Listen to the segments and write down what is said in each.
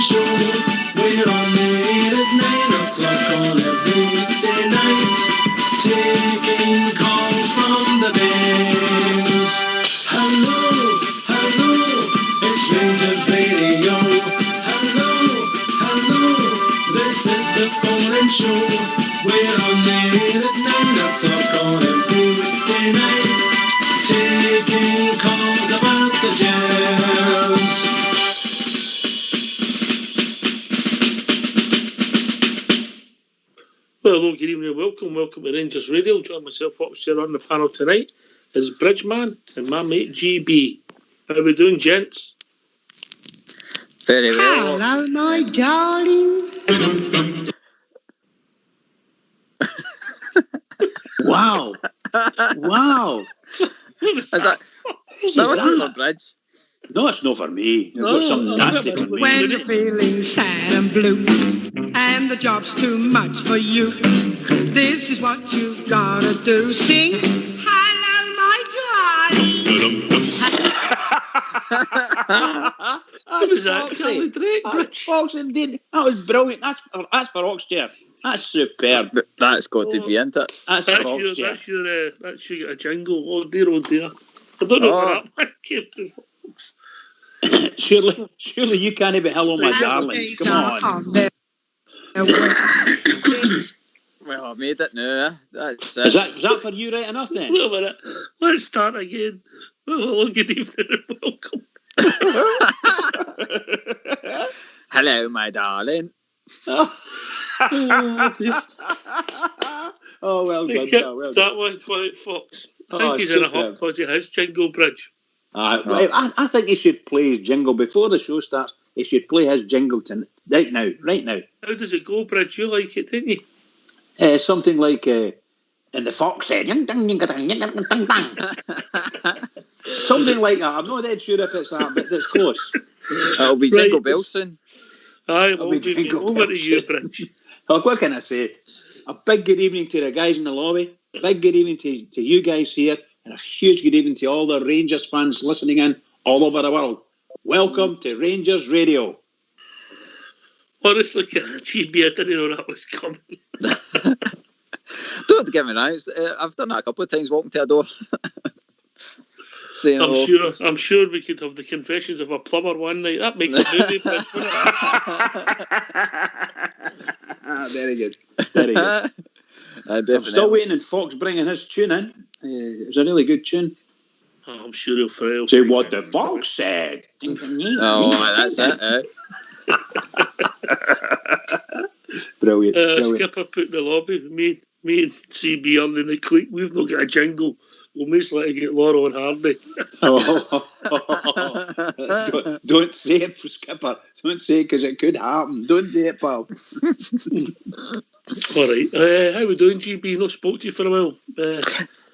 Show. We're on the air at 9 o'clock on every weekday night, taking calls from the Bears. Hello, hello, it's Rangers Radio. Hello, hello, this is the phone-in show. We're on the air at 9 o'clock on every weekday night, taking calls about the Jazz. Well, hello, good evening, welcome to Rangers Radio. Join myself, Fox, here on the panel tonight is Bridgeman and my mate GB. How we doing, gents? Very well. Hello, my darling. Wow. Wow. Is that wasn't for Bridge? No, it's not for me. You've got something nasty for me. When you're feeling sad and blue and the job's too much for you, this is what you've gotta do. Sing, hello, my darling. What was that? Charlie Drake, Bridge? Fox, indeed. That was brilliant. That's for Oxchair. That's superb. That's got to be, isn't it? That's for Oxchair. That's your jingle. Oh dear, oh dear. I don't know where that came from, folks. Surely you can't be hello, my darling. Come on. Well, I've made it now. That's it. Is that for you right enough then? Wait a minute. Let's start again. Well, hello, good evening and welcome. Hello, my darling. Oh, dear. Oh, well done. Well that one quite, Fox. I think he's in a huff because he has jingle, Bridge. I think he should play his jingle before the show starts. He should play his jingle right now. How does it go, Bridge? You like it, didn't you? Something like in the Fox said, something like that. I'm not dead sure if it's that, but it's close. It'll be Jingle Bells soon. Aye, we'll be over to you, Bridge. Oh, what can I say? A big good evening to the guys in the lobby. A big good evening to you guys here. And a huge good evening to all the Rangers fans listening in all over the world. Welcome to Rangers Radio. Honestly, GB, I didn't know that was coming. Don't get me wrong. I've done that a couple of times, walking to a door. I'm sure we could have the confessions of a plumber one night. That makes a movie, but very good. I'm still waiting on Fox bringing his tune in. It was a really good tune. Oh, I'm sure he'll fail. Say what the Fox said. Oh, that's it. Brilliant. Skipper put in the lobby. Me and CB are in the clique. We've not got a jingle. We'll most likely get Laurel and Hardy. Don't say it, Skipper. Don't say it because it could happen. Don't say it, pal. All right. How we doing, GB? Not spoke to you for a while.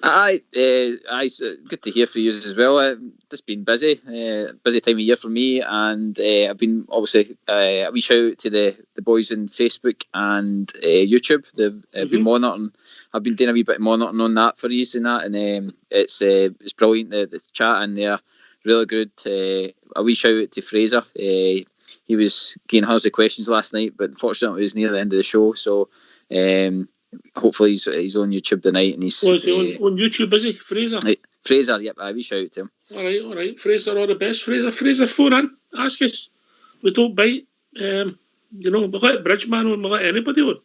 Aye, good to hear from you as well. Just been busy time of year for me, and I've been obviously a wee shout out to the boys on Facebook and YouTube. They've been monitoring. I've been doing a wee bit of monitoring on that for you and that, and it's brilliant. The chat in there, really good. A wee shout out to Fraser. He was getting hundreds of questions last night, but unfortunately it was near the end of the show, so hopefully he's on YouTube tonight, and he's is he on YouTube, is he, Fraser? Fraser, yep, I will shout out to him. All right, Fraser, all the best. Fraser, phone in, ask us. We don't bite. We let Bridgeman on, we let anybody on.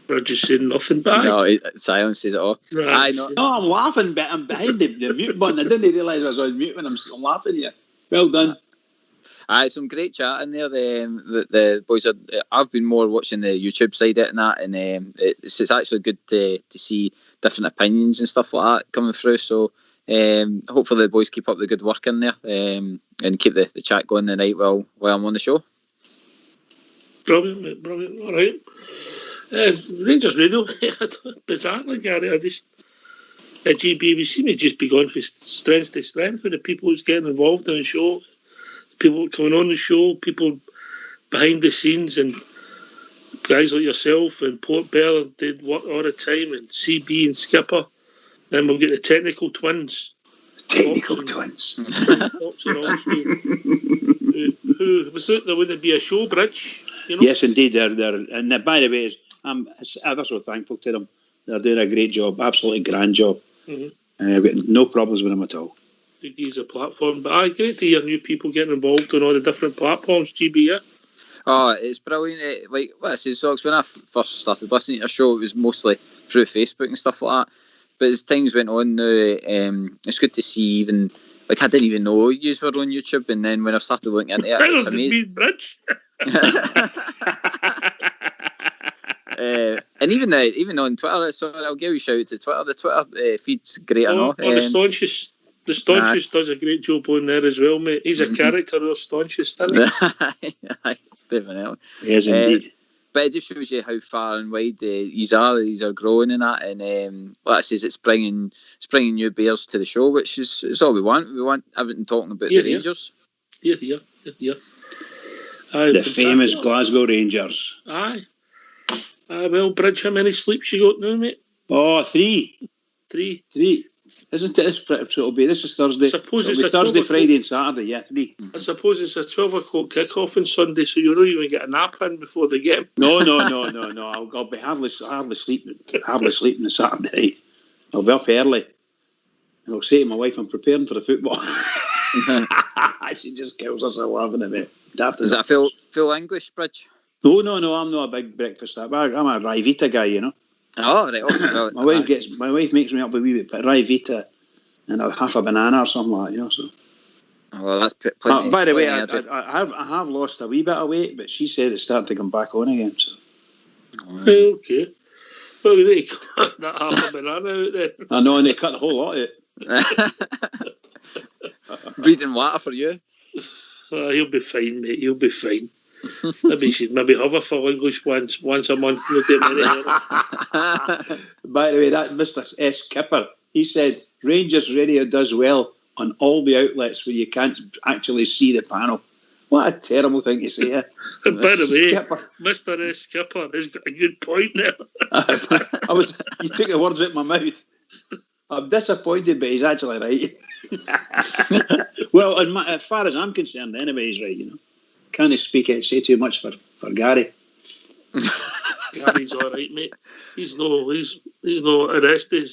We're just saying nothing back. No, silence says it all. Right. No, I'm laughing, but I'm behind the mute button. I didn't realise I was on mute when I'm laughing here. Well done. Some great chat in there. The boys are. I've been more watching the YouTube side of it and that, and it's actually good to see different opinions and stuff like that coming through. So hopefully the boys keep up the good work in there and keep the chat going the night while I'm on the show. Brilliant, mate, brilliant. All right. Rangers Radio, bizarrely, Gary, GB, we seem to just be going from strength to strength with the people who's getting involved in the show, people coming on the show, people behind the scenes, and guys like yourself and Port Bell did work all the time, and CB and Skipper. Then we'll get the technical twins. Technical Fox twins. Fox and Allstate, who without there wouldn't be a show, Bridge. You know? Yes, indeed. And by the way, I'm ever so thankful to them. They're doing a great job, absolutely grand job. I've got no problems with them at all. To use a platform, but great to hear new people getting involved on all the different platforms. GB, yeah. Oh, it's brilliant. Like what I say, Socks, when I first started listening to your show, it was mostly through Facebook and stuff like that. But as things went on now, it's good to see even, like, I didn't even know you were on YouTube, and then when I started looking into it, it's amazing. Bridge. And even on Twitter, so I'll give you a shout out to Twitter. The Twitter feed's great and all. The Staunchest does a great job on there as well, mate. He's a character, the Staunchest, isn't he? Definitely. Yes, indeed. But it just shows you how far and wide these are growing in that, and like I says, it's bringing new bears to the show, which is all we want. We want everything talking about the Rangers. Yeah. The famous Glasgow Rangers. Aye. Well, Bridge, how many sleeps you got now, mate? Oh, 3. 3. Isn't it? This is Thursday. Suppose it'll be Thursday, Friday, and Saturday. Yeah, 3. I suppose it's a 12 o'clock kick-off on Sunday, so you'll not even get a nap in before the game. No. I'll be hardly sleeping the Saturday night. I'll be up early, and I'll say to my wife, "I'm preparing for the football." She just kills us laughing at me. Is that full English, Bridge? No. I'm not a big breakfast. I'm a Ryvita guy, you know. Oh, right. Oh, my wife makes me up a wee bit, but Ryvita and half a banana or something like that, you know. So. Well, that's plenty. By the way, I have lost a wee bit of weight, but she said it's starting to come back on again. So. Okay. Well, they cut that half a banana out then. I know, and they cut the whole lot out. Breathing water for you. He'll be fine, mate. He'll be fine. Maybe she'd have a full English once a month. By the way, that Mr. S. Kipper, he said Rangers Radio does well on all the outlets where you can't actually see the panel. What a terrible thing to say. By the way, Skipper. Mr. S. Kipper has got a good point there. You took the words out of my mouth. I'm disappointed, but he's actually right. Well, as far as I'm concerned, anyway, he's right, you know. Can't say too much for Gary. Gary's all right, mate. He's no arrested.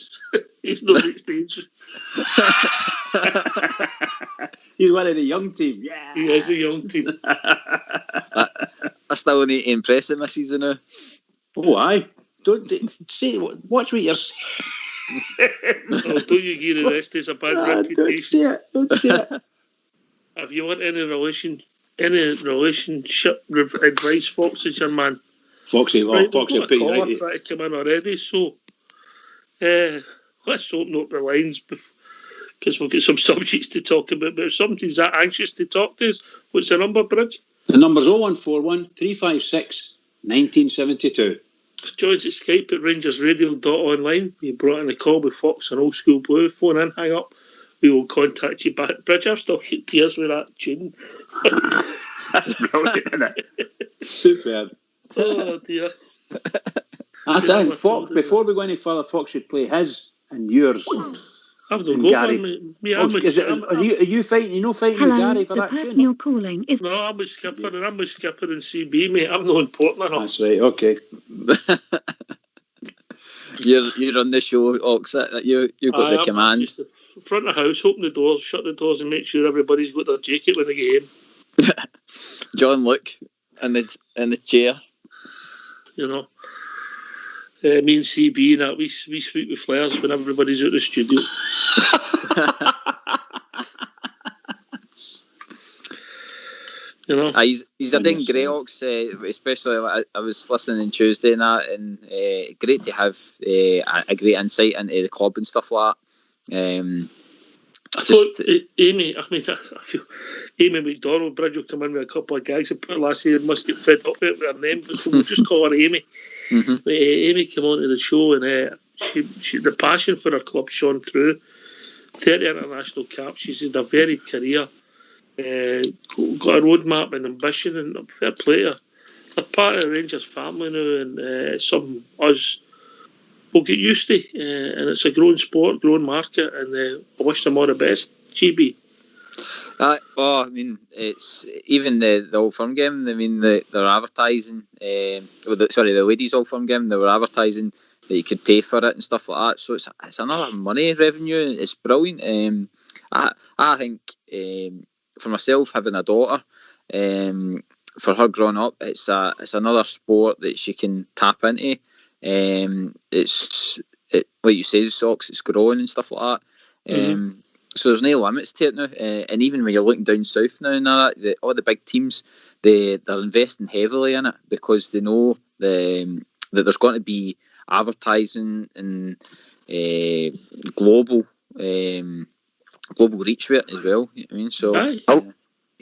He's no late stage. He's one of the young team. Yeah, he is a young team. I still need to impress him this season now. Oh, aye. Don't say. Watch what you're saying. Don't you get arrested? It's a bad reputation. Don't say it. If you want any relationship advice, Fox is your man. Foxy, right, Foxy will put you right. Try to come in already, so let's open up the lines because we've got some subjects to talk about. But if somebody's that anxious to talk to us, what's the number, Bridge? The number's 0141 356 1972. Join us at Skype at rangersradio.online. You brought in a call with Fox and Old School Blue. Phone in, hang up. We will contact you back. Bridge, I've still got tears with that tune. That's brilliant, isn't it? Superb. Oh, dear. I think, Fox, before we go any further, Fox should play his and yours. I've no go on, mate. Are you fighting? You know, fighting with Gary for that tune? You're calling is... No, I'm with Skipper and CB, mate. I'm not important enough. That's right. Okay. You're on the show, Ox. You've got the command. Just the front of the house, open the doors, shut the doors, and make sure everybody's got their jacket when they get in. John Luke in the chair. You know, me and CB and that we sweep with flares when everybody's out of the studio. You know, he's a dang great, Ox. Especially I was listening on Tuesday and that, and great to have a great insight into the club and stuff like that. I thought Amy. I feel Amy McDonald Bridge will come in with a couple of gags. I put last year must get fed up with her name, but so we'll just call her Amy. Mm-hmm. Amy came on to the show, and she the passion for her club shone through. 30 international caps. She's had a varied career. Got a roadmap and ambition, and fair play her. They're part of the Rangers family now, and some us will get used to, and it's a growing sport, growing market, and I wish them all the best. GB. I mean, it's even the Old Firm game. I mean, they're advertising. The ladies' Old Firm game. They were advertising that you could pay for it and stuff like that. So it's another money revenue. It's brilliant. I think for myself, having a daughter, for her growing up, it's another sport that she can tap into. It's like you say, socks. It's growing and stuff like that. So there's no limits to it now, and even when you're looking down south now, and all the big teams, they're investing heavily in it because they know that there's going to be advertising and global reach with it as well. You know what I mean, so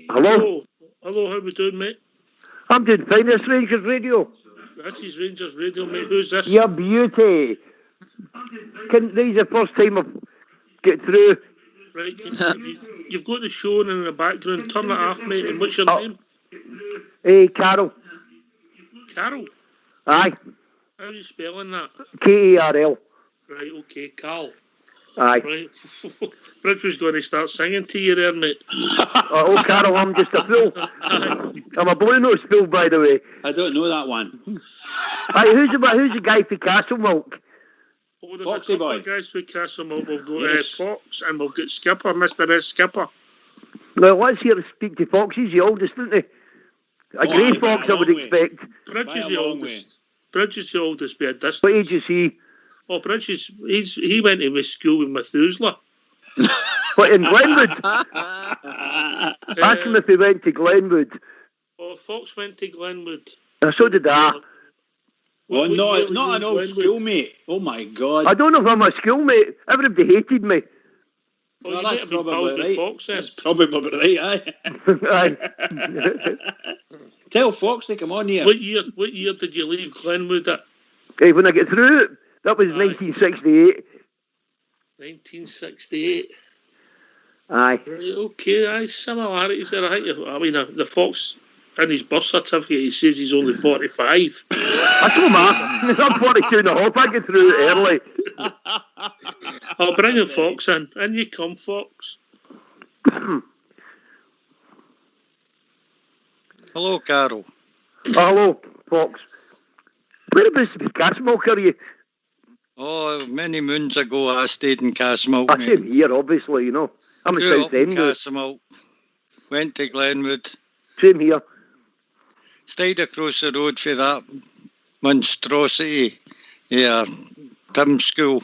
Hello, how we doing, mate? I'm doing fine. It's Rangers Radio. That's his Rangers Radio, mate. Who's this? Your beauty. This is the first time I've get through. Right, you've got the show in the background. Turn it off, mate. And what's your name? Carol. Carol? Aye. How are you spelling that? Karl. Right, okay, Carl. Aye. Right. Bridge was going to start singing to you there, mate. Carol, I'm just a fool. I'm a Blue Notes fool, by the way. I don't know that one. Aye, who's the guy for Castle Milk? Oh, there's Foxy a couple boy. of guys with Castlemilk. We've got Yes. Fox, and we've got Skipper, Mr. S. Skipper. Well, let's hear to speak to Fox. He's the oldest, isn't he? A grey fox, I would expect. Bridge By is a the long oldest. Bridge is the oldest by a distance. What age is he? Oh, Bridge is... He went to school with Methuselah. What, in Glenwood? Ask him if he went to Glenwood. Oh, Fox went to Glenwood. So did I. Oh, What year not were you an in old Glenwood? schoolmate. Oh my God. I don't know if I'm a schoolmate. Everybody hated me. Oh, No, you might that's have been pals probably with right. Fox then. That's probably right, aye. Aye. Tell Fox to come on here. What year did you leave Glenwood at? Hey, when I get through it, that was Aye. 1968. 1968. Aye. Right, okay, aye, similarities there. I mean, the Fox, in his birth certificate, he says he's only 45. I told him I'm 42 and a half. I get through it early. I'll bring a Fox in. In you come, Fox. Hello, Carol. Hello, Fox. Whereabouts in Castlemilk are you? Oh, many moons ago I stayed in Castlemilk, I mate. came here, obviously, you know. I'm at Grew up in Southend. Castlemilk. Went to Glenwood. Same here. Stayed across the road for that monstrosity. Yeah, Tim's school.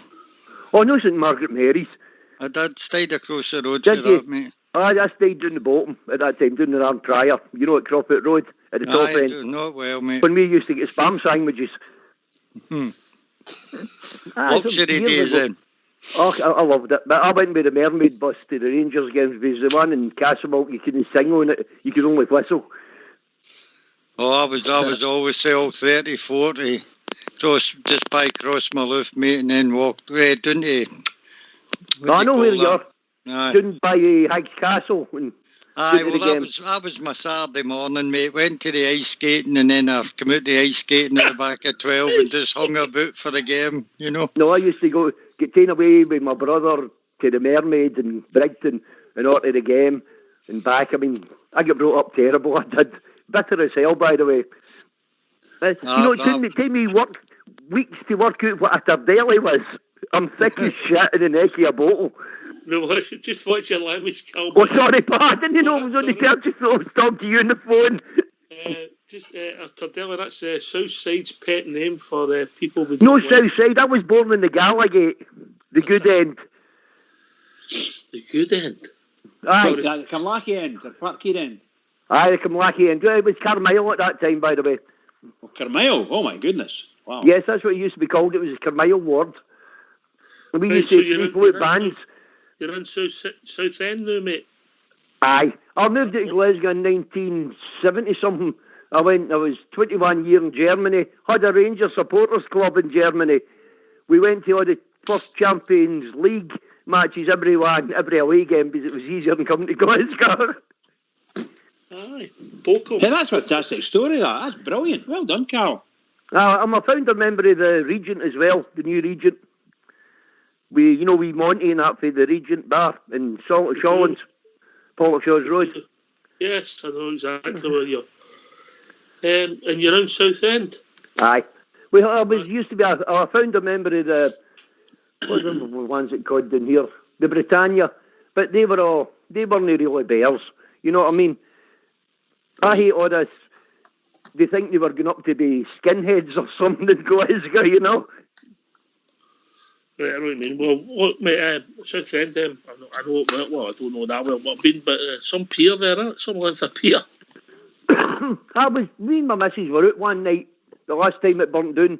Oh, no, St Margaret Mary's. I did. Stayed across the road Did for you? that, mate. I stayed down the bottom at that time, down the Arm Trier. You know, at Crawford Road, at the top I end. do not well, mate. When we used to get spam sandwiches. Hmm. Years Luxury days ago. then. Oh, I loved it. But I went with the Mermaid bus to the Rangers games because the one in Castlemilk, you couldn't sing on it. You could only whistle. Oh, I was always sell 30, 40. Just by Crossmaloof, mate, and then walked down to... I know where you are. Aye. Down by Higgs Castle. And Aye, down to the well, games. that was my Saturday morning, mate. Went to the ice skating, and then I come out the ice skating at the back of 12 and just hung about for the game, you know. No, I used to get taken away with my brother to the Mermaid in Brigton and out to the game and back. I mean, I got brought up terrible. I did. Bitter as hell, by the way. It took me weeks to work out what a tardelli was. I'm thick as shit in the neck of a bottle. No, just watch your language, Cal. Oh, sorry, pa. I didn't know it was on the purchase, so I was talking to you on the phone. A Tardelli, that's South Side's pet name for people with... No, South Side. I was born in the Gallagate, the good end. The good end. Aye. The Carlackie end, the Parkhead end. Aye, the Camlackie end. It was Carmyle at that time, by the way. Oh, Carmyle. Oh my goodness. Wow. Yes, that's what it used to be called. It was the Carmyle ward. And we Right, used so to you're float in bands. You're in South End now, mate. Aye. I moved to Glasgow in 1970-something. I was 21 years in Germany. Had a Rangers supporters club in Germany. We went to all the first Champions League matches every away game because it was easier than coming to Glasgow. Aye. Boko. Hey, that's a fantastic story, that. That's brilliant. Well done, Carl. I'm a founder member of the Regent as well, the new Regent. We Monty and that for the Regent Bar in Shawlands, Pollockshaws Road. Yes, I know exactly where you're. And you're in Southend. Aye. Well, I used to be a founder member of the, what are the ones that called in here? The Britannia. But they weren't really bears. You know what I mean? I hate all this. They think they were going up to be skinheads or something in Glasgow, you know? Right, I know what you mean. Well, look, mate, Southend, I know it well. I don't know that well what I've been, but some pier there, some length of pier. Me and my missus were out one night, the last time it burnt down.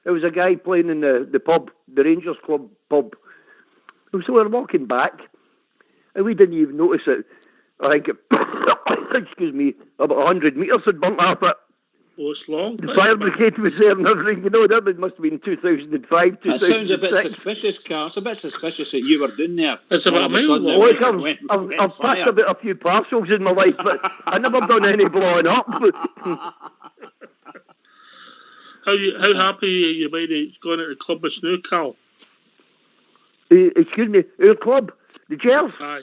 There was a guy playing in the pub, the Rangers Club pub. So we were walking back, and we didn't even notice it. I think, excuse me, about 100 metres had burnt off it. Oh, it's long. The fire brigade was there and everything. You know, that must have been 2005, 2006. That sounds a bit suspicious, Carl. It's a bit suspicious that you were doing there. It's about a mile long. I've passed about a few parcels in my life, but I never done any blowing up. How happy you might have gone at the club with Snoo, Carl? Excuse me, our club, the Gels. Aye.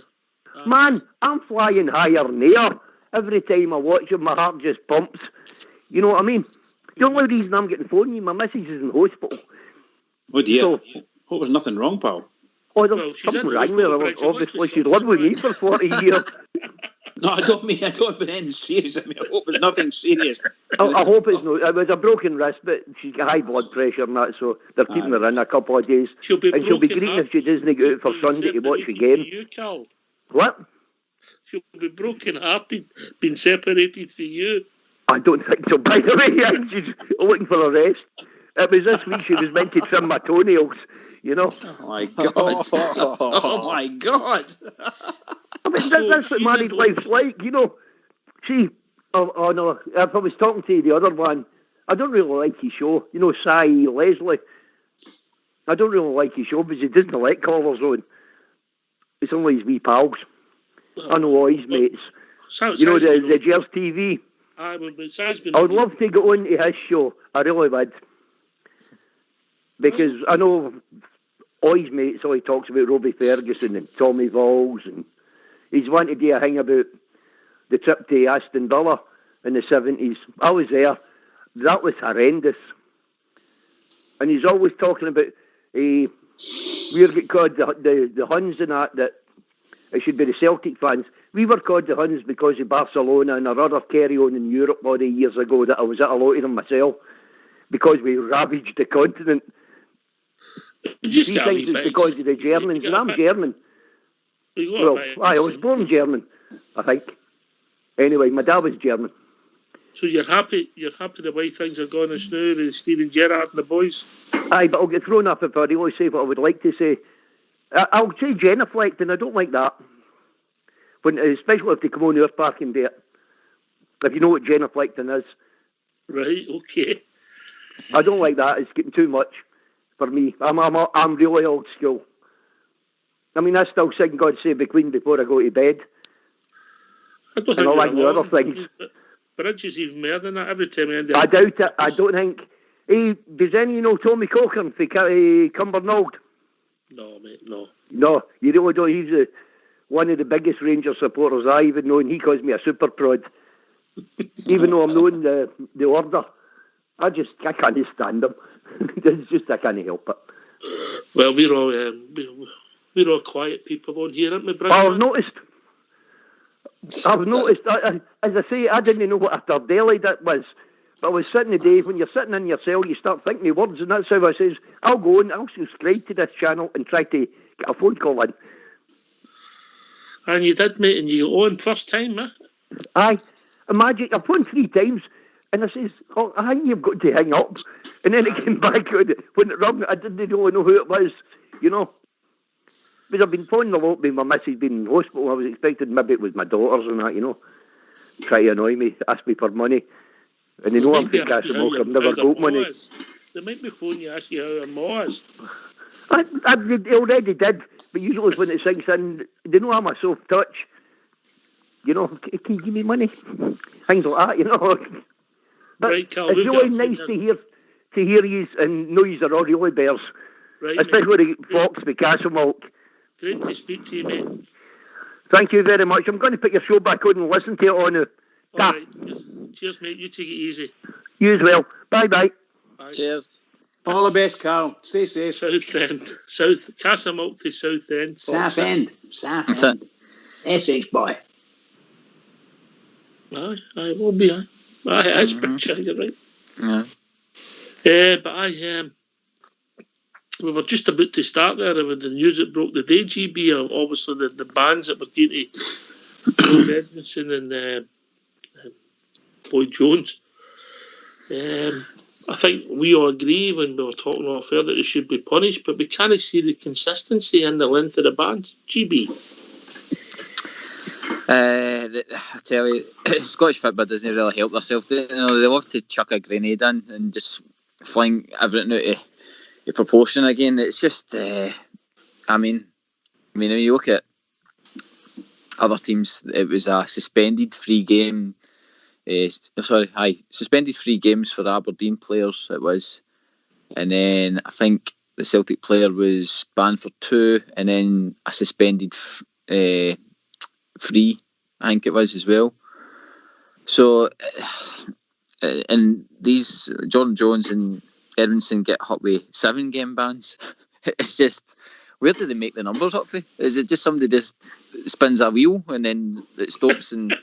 Man, I'm flying higher than air. Every time I watch them, my heart just pumps. You know what I mean? The only reason I'm getting phoned you, my missus is in hospital. Oh dear. So, hope there's nothing wrong, pal. Oh, there's something wrong with her. Obviously, she's lived with me for 40 years. No, I don't mean anything serious. I mean, I hope it's nothing serious. I hope it's not. It was a broken wrist, but she's got high blood pressure and that, so they're keeping her in a couple of days. She'll be green if she doesn't go out for Sunday to watch the game. You, Carl. What? She'll be broken-hearted, being separated from you. I don't think so. By the way, she's looking for a rest. It was this week she was meant to trim my toenails, you know. Oh my God. Oh my God. I mean, that's what married life's like, you know. Oh no, if I was talking to the other one, I don't really like his show. You know, Cy Leslie. I don't really like his show because he doesn't let callers on. It's only his wee pals. I know all his mates. You know, the Gers TV. I would love to go on to his show. I really would. Because I know all his mates, all he talks about Robbie Ferguson and Tommy Vols, and he's wanted to do a thing about the trip to Aston Villa in the 70s. I was there. That was horrendous. And he's always talking about we're getting called the Huns and that it should be the Celtic fans. We were called the Huns because of Barcelona and our other carry-on in Europe all the years ago that I was at a lot of them myself because we ravaged the continent. He thinks it's because of the Germans, and I'm German. Well, I was born German, I think. Anyway, my dad was German. So you're happy the way things are going in Snoo and Steven Gerrard and the boys? Aye, but I'll get thrown up if I really say what I would like to say. I'll say genuflecting, I don't like that. Especially if they come on our parking bit. If you know what genuflecting is. Right, okay. I don't like that, it's getting too much for me. I'm really old school. I mean, I still sing God Save the Queen before I go to bed. I don't and I like the other things. Bridges even more than that every time I end I doubt it. I don't think. Hey, does any know Tommy Cochran from Cumbernauld? No, mate, no. No, you really don't. He's one of the biggest Rangers supporters I even know, and he calls me a super prod. Even though I'm knowing the order. I can't stand him. It's just I can't help it. Well, we're all quiet people on here, aren't we, Brad? I've noticed. As I say, I didn't know what a Tardelli that was. But I was sitting today, when you're sitting in your cell, you start thinking of words, and that's how I says, I'll go on, I'll subscribe to this channel and try to get a phone call in. And you did, mate, and you on first time, eh? Aye. Imagine, I've phoned 3 times, and I says, oh, I think you've got to hang up. And then it came back, when it rung, I didn't really know who it was, you know. Because I've been phoning a lot with my missus being in hospital. I was expecting maybe it was my daughters and that, you know. Try to annoy me, ask me for money. And they know I'm from Castlemilk, I've never got money. They might be phoning you, ask you how their ma is. They already did, but usually when it sinks in, they know I'm a soft touch. You know, can you give me money? Things like that, you know. But Right, Cal, it's we've really got a few nice minutes. to hear you and know you're all really bears, Right, especially mate. the Fox with Castlemilk. Great to speak to you, mate. Thank you very much. I'm going to put your show back on and listen to it on the All right. Cheers, mate. You take it easy. You as well. Bye bye. Bye. Cheers. All the best, Carl. Stay safe. South End. Castlemilk to South End. South End. South That's End. Essex boy. Aye, will be. Aye, that's picture. You're right. Yeah. But we were just about to start there with the news that broke the day. GB, obviously the bands that were due to Edmondson and Boyd Jones. I think we all agree when we were talking off air that they should be punished, but we can't see the consistency and the length of the bands. GB. I tell you, Scottish football doesn't really help themselves. They love to chuck a grenade in and just fling everything out of proportion again. It's just, I mean, when you look at other teams, it was a suspended free game. Suspended 3 games for the Aberdeen players. It was, and then I think the Celtic player was banned for 2, and then a suspended 3, I think it was as well. So, and these Jordan Jones and Edmondson get hit with 7 game bans. It's just, where do they make the numbers up for? Is it just somebody just spins a wheel and then it stops and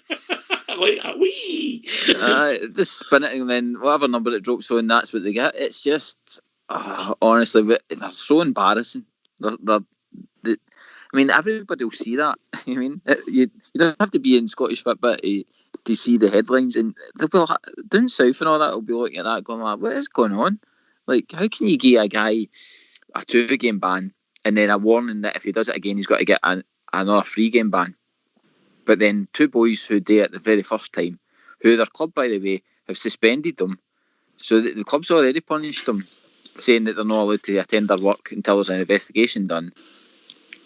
like a wee? just spin it and then whatever number it drops on, that's what they get. It's just, honestly, they're so embarrassing. I mean, everybody will see that. I mean, you don't have to be in Scottish football to see the headlines, and they'll be down south and all that will be looking at that going like, what is going on? Like, how can you give a guy a 2-game ban and then a warning that if he does it again he's got to get another 3-game ban? But then 2 boys who did it the very first time, who their club, by the way, have suspended them, so the club's already punished them, saying that they're not allowed to attend their work until there's an investigation done,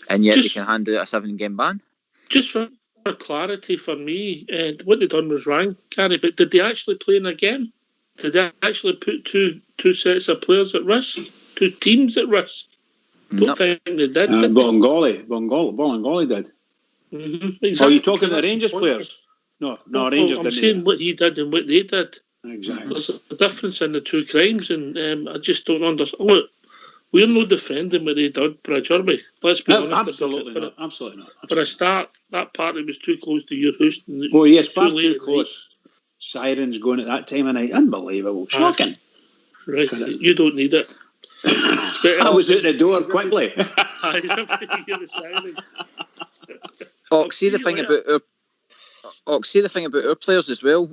and yet they can hand out a 7-game ban. Just for clarity for me, what they done was wrong, Carrie, but did they actually play in a game? Did they actually put two sets of players at risk? 2 teams at risk? Don't think they did. Bolingoli did. Mm-hmm. Exactly. Are you talking the Rangers players? No, Rangers I'm didn't. saying what he did and what they did. Exactly. There's a difference in the 2 crimes, and I just don't understand. Look, we're not defending what they did for a Jeremy. Let's be honest. Absolutely not. Absolutely not. For a start, that party was too close to your house. Oh yes, far too close. Sirens going at that time of night. Unbelievable. Shocking. Right. You don't need it. I was out the door quickly. See the thing about our players as well.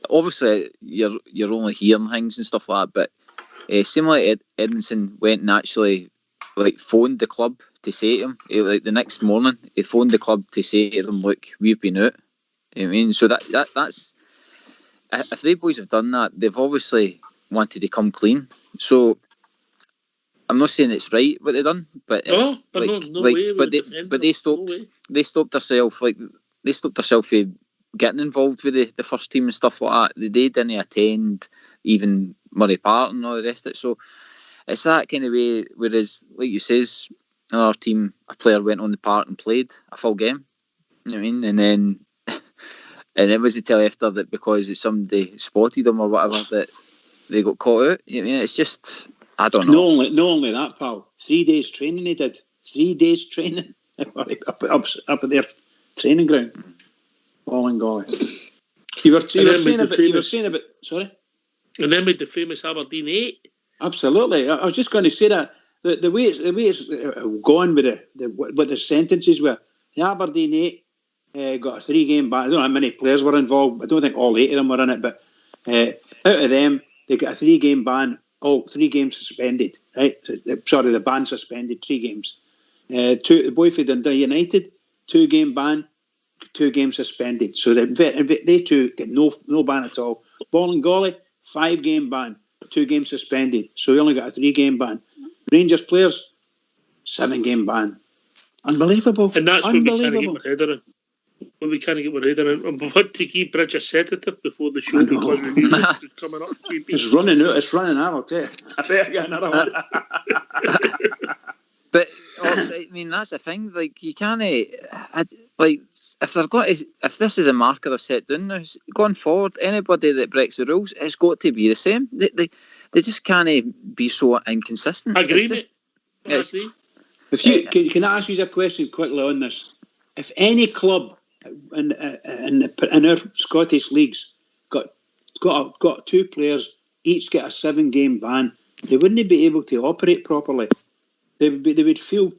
Obviously, you're only hearing things and stuff like that, but seemed like Edmondson went and actually phoned the club to say to him, the next morning, he phoned the club to say to them, look, we've been out. I mean, so that's if they boys have done that, they've obviously wanted to come clean. So I'm not saying it's right what they've done, but no way. But they stopped themselves from getting involved with the first team and stuff like that. They didn't attend even Murray Park and all the rest of it. So it's that kind of way. Whereas, like you says, another team, a player went on the park and played a full game. You know what I mean? And it was to tell after that because somebody spotted them or whatever that they got caught out. You know what I mean? It's just, I don't know. No only that, pal. 3 days training they did. 3 days training up at their training ground. Bolingoli. You were saying about. Sorry. And then with the famous Aberdeen 8. Absolutely. I was just going to say that the way it's gone with the sentences were, the Aberdeen 8 got a 3-game ban. I don't know how many players were involved. I don't think all 8 of them were in it, but out of them, they got a 3-game ban. All 3 games suspended. Right? Sorry, the ban suspended 3 games. The boy for Dundee United, 2-game ban, 2 games suspended. So they 2 get no ban at all. Bolingoli, 5-game ban, 2 games suspended. So he only got a 3-game ban. Rangers players, 7-game ban. Unbelievable. And that's what we can't get my head around. when we can't get our head around. And we want to give Bridge a sedative before the show I know. because we knew it was coming up. GB. It's running out. It's running out. I'll tell you. I better get another one. But I mean, that's the thing. Like, you can't like if they're going to, if this is a marker they've set down now, going forward, anybody that breaks the rules, it's got to be the same. They just can't be so inconsistent. I agree, It's just- mate. I it's- agree. If you can I ask you a question quickly on this? If any club in our Scottish leagues got 2 players each get a 7-game ban, they wouldn't be able to operate properly. They would feel the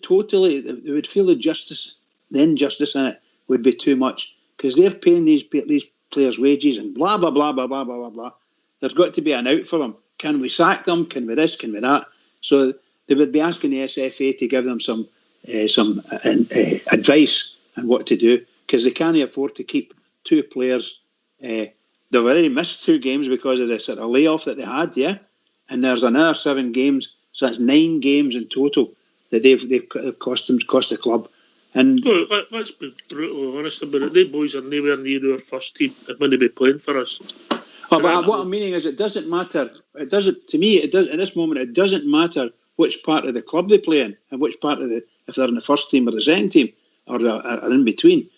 injustice in it would be too much because they're paying these players wages and blah blah blah blah blah blah blah blah. There's got to be an out for them. Can we sack them? Can we this? Can we that? So they would be asking the SFA to give them some advice on what to do because they can't afford to keep 2 players. They've already missed 2 games because of the sort of layoff that they had, yeah. And there's another 7 games, so that's 9 games in total that they've cost the club. And Well, let's be brutally honest about it. They boys are nowhere near our first team and when they be playing for us. but what I'm meaning is, it doesn't matter. It doesn't to me. It does at this moment. It doesn't matter which part of the club they play in and which part of if they're in the first team or the second team or are in between.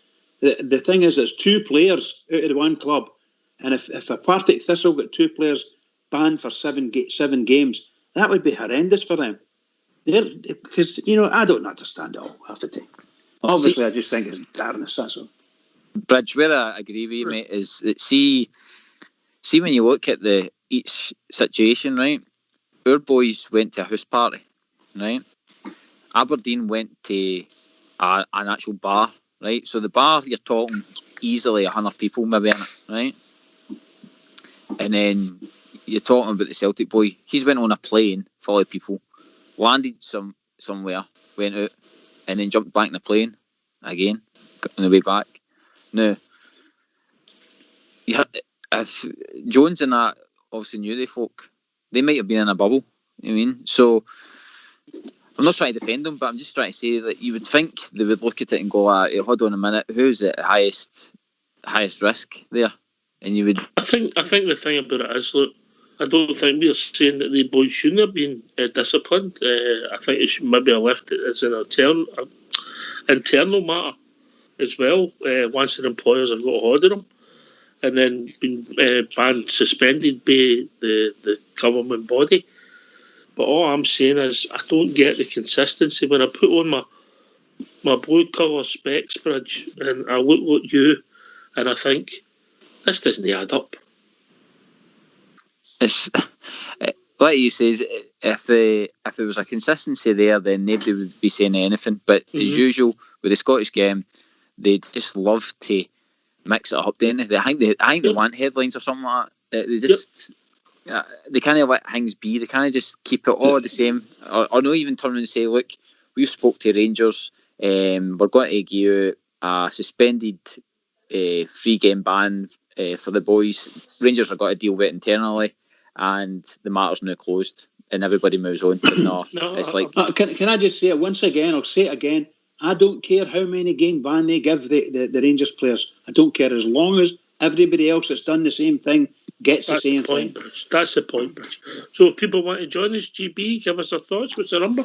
The thing is, there's 2 players out of the one club, and if a Partick Thistle got 2 players banned for 7 games, that would be horrendous for them. Because I don't understand it all. I have to take. Obviously, I just think it's darkness. That's all. Bridge, where I agree with you, mate, is that see when you look at each situation, right? Our boys went to a house party, right? Aberdeen went to an actual bar, right? So the bar, you're talking easily 100 people maybe in it, right? And then you're talking about the Celtic boy. He's went on a plane full of people, landed somewhere, went out, and then jumped back in the plane again on the way back. Now, if Jones and that obviously knew the folk, they might have been in a bubble. You know what I mean? So I'm not trying to defend them, but I'm just trying to say that you would think they would look at it and go, hold on a minute, who's at highest risk there? And you would. I think the thing about it is, look, I don't think we're saying that the boys shouldn't have been disciplined. I think it should maybe have left it as an internal matter as well. Once their employers have got a hold of them, and then been banned, suspended by the government body. But all I'm saying is, I don't get the consistency when I put on my blue colour specs, Bridge, and I look at you, and I think this doesn't add up. It's like you says, if there was a consistency there, then nobody would be saying anything. But as usual with the Scottish game, they just love to mix it up, don't they? I think they want headlines or something like that. They just they can't let things be. They can't just keep it all the same. Or not even turn around and say, look, we've spoke to Rangers. We're going to give you a suspended 3-game ban for the boys. Rangers have got to deal with it internally, and the matter's now closed, and everybody moves on. But no, it's like. Can I just say it once again? I'll say it again. I don't care how many game ban they give the Rangers players. I don't care as long as everybody else that's done the same thing gets the same thing. Bridge. That's the point, Bridge. So if people want to join us, GB, give us their thoughts. What's the number?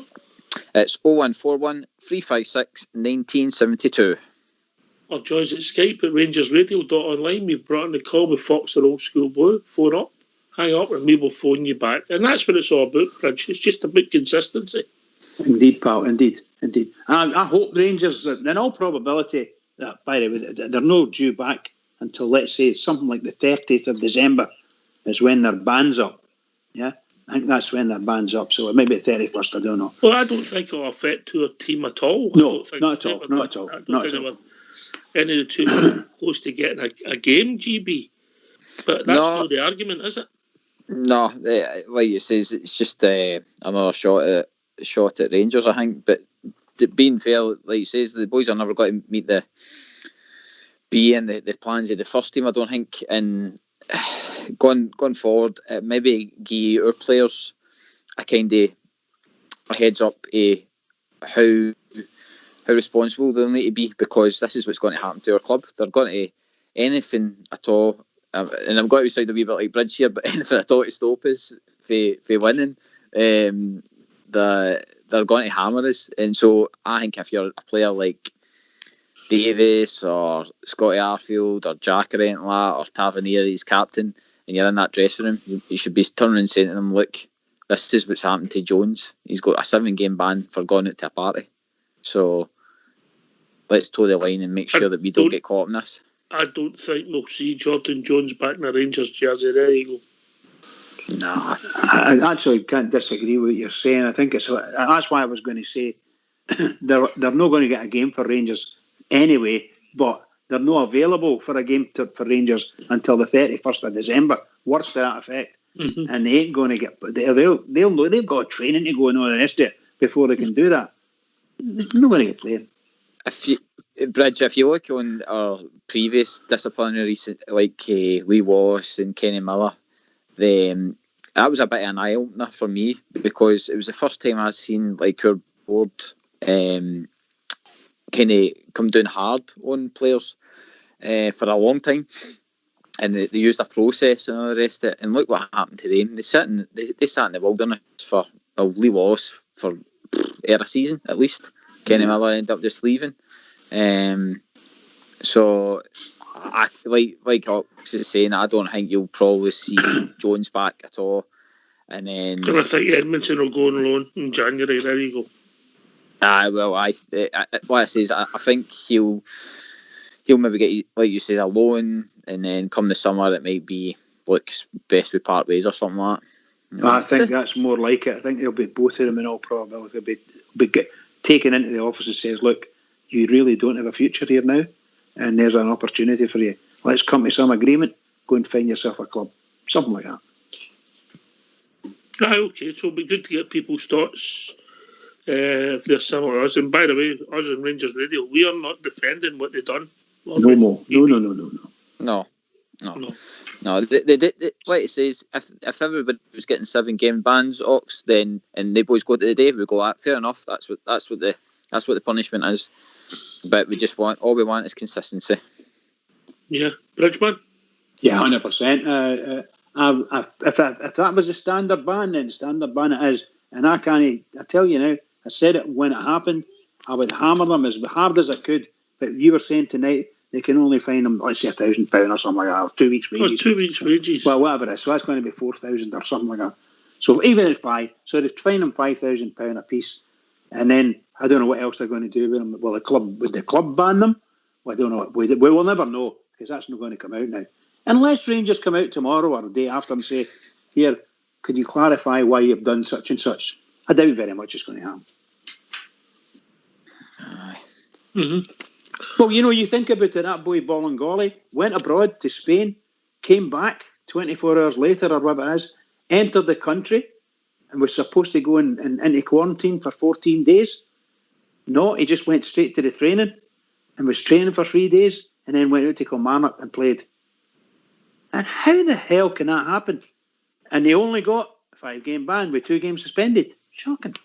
It's 0141 356 1972. Or join us at Skype at rangersradio.online. We've brought in the call with Fox or Old School Blue. Phone up, hang up, and we will phone you back. And that's what it's all about, Bridge. It's just about consistency. Indeed, pal. Indeed. I hope Rangers, in all probability, by the way, they're not due back until, let's say, something like the 30th of December is when their ban's up. Yeah, I think that's when their ban's up. So it may be the 31st, I don't know. Well, I don't think it'll affect our team at all. No, not at all. Not at all. I don't think any of the two are close to getting a game, GB. But that's not the argument, is it? No, like you says, it's just another shot at Rangers, I think. But being fair, like you says, the boys are never going to meet the plans of the first team, I don't think. And going forward, maybe give our players a kind of a heads up how how responsible they'll need to be, because this is what's going to happen to our club. They're going to anything at all, and I'm going to sound a wee bit like Bridge here, but anything at all to stop us for winning, they're going to hammer us. And so I think if you're a player like Davis or Scotty Arfield or Jack or anything like that, or Tavernier, he's captain, and you're in that dressing room, you should be turning and saying to them, look, this is what's happened to Jones. He's got a 7-game ban for going out to a party. So let's toe the line and make sure that we don't get caught in this. I don't think we'll see Jordan Jones back in the Rangers jersey. There you go. No, I actually can't disagree with what you're saying. I think that's why I was going to say they're not going to get a game for Rangers anyway, but they're not available for a game for Rangers until the 31st of December. Worse to that effect. Mm-hmm. And they ain't going to get. They'll know they've got training to go and all the rest of it before they can do that. They're not going to get playing. If you look on our previous disciplinaries like Lee Wallace and Kenny Miller, that was a bit of an eye opener for me, because it was the first time I've seen like our board kind of come down hard on players for a long time, and they used a process and all the rest of it. And look what happened to them. They sat in the wilderness for Lee Wallace for a season at least. Kenny Miller ended up just leaving. So I like Ox is saying, I don't think you'll probably see Jones back at all. And then I think Edmondson will go on loan in January. There you go. What I say is I think he'll maybe get, like you said, a loan, and then come the summer it might be best we part ways or something like that. I think that's more like it. I think they'll be both of them in all probability. They'll be taken into the office and says, look, you really don't have a future here now, and there's an opportunity for you. Let's come to some agreement. Go and find yourself a club. Something like that. Okay, so it'll be good to get people's thoughts if they're similar to us. And by the way, us on Rangers Radio, we are not defending what they've done. No more. No. They like it says, if everybody was getting 7-game bans, Ox, then and they boys go to the day, we go, fair enough. That's what the punishment is. But all we want is consistency. Yeah, Bridgeman. Yeah, 100%. If that was a standard ban, then standard ban it is. And I tell you now, I said it when it happened. I would hammer them as hard as I could. But you were saying tonight they can only fine them, let's say £1,000 or something like that, or 2 weeks' wages. 2 weeks' wages. Well, whatever it is. So that's going to be 4,000 or something like that. So even at 5, so they fine them £5,000 a piece, and then I don't know what else they're going to do with them. Well, would the club ban them? Well, I don't know. We will never know, because that's not going to come out now. Unless Rangers come out tomorrow or the day after and say, here, could you clarify why you've done such and such? I doubt very much it's going to happen. Mm-hmm. Well, you think about it, that boy Bolingoli went abroad to Spain, came back 24 hours later or whatever it is, entered the country and was supposed to go into quarantine for 14 days. No, he just went straight to the training and was training for 3 days and then went out to Kilmarnock and played. And how the hell can that happen? And they only got a 5-game ban with 2 games suspended. Shocking.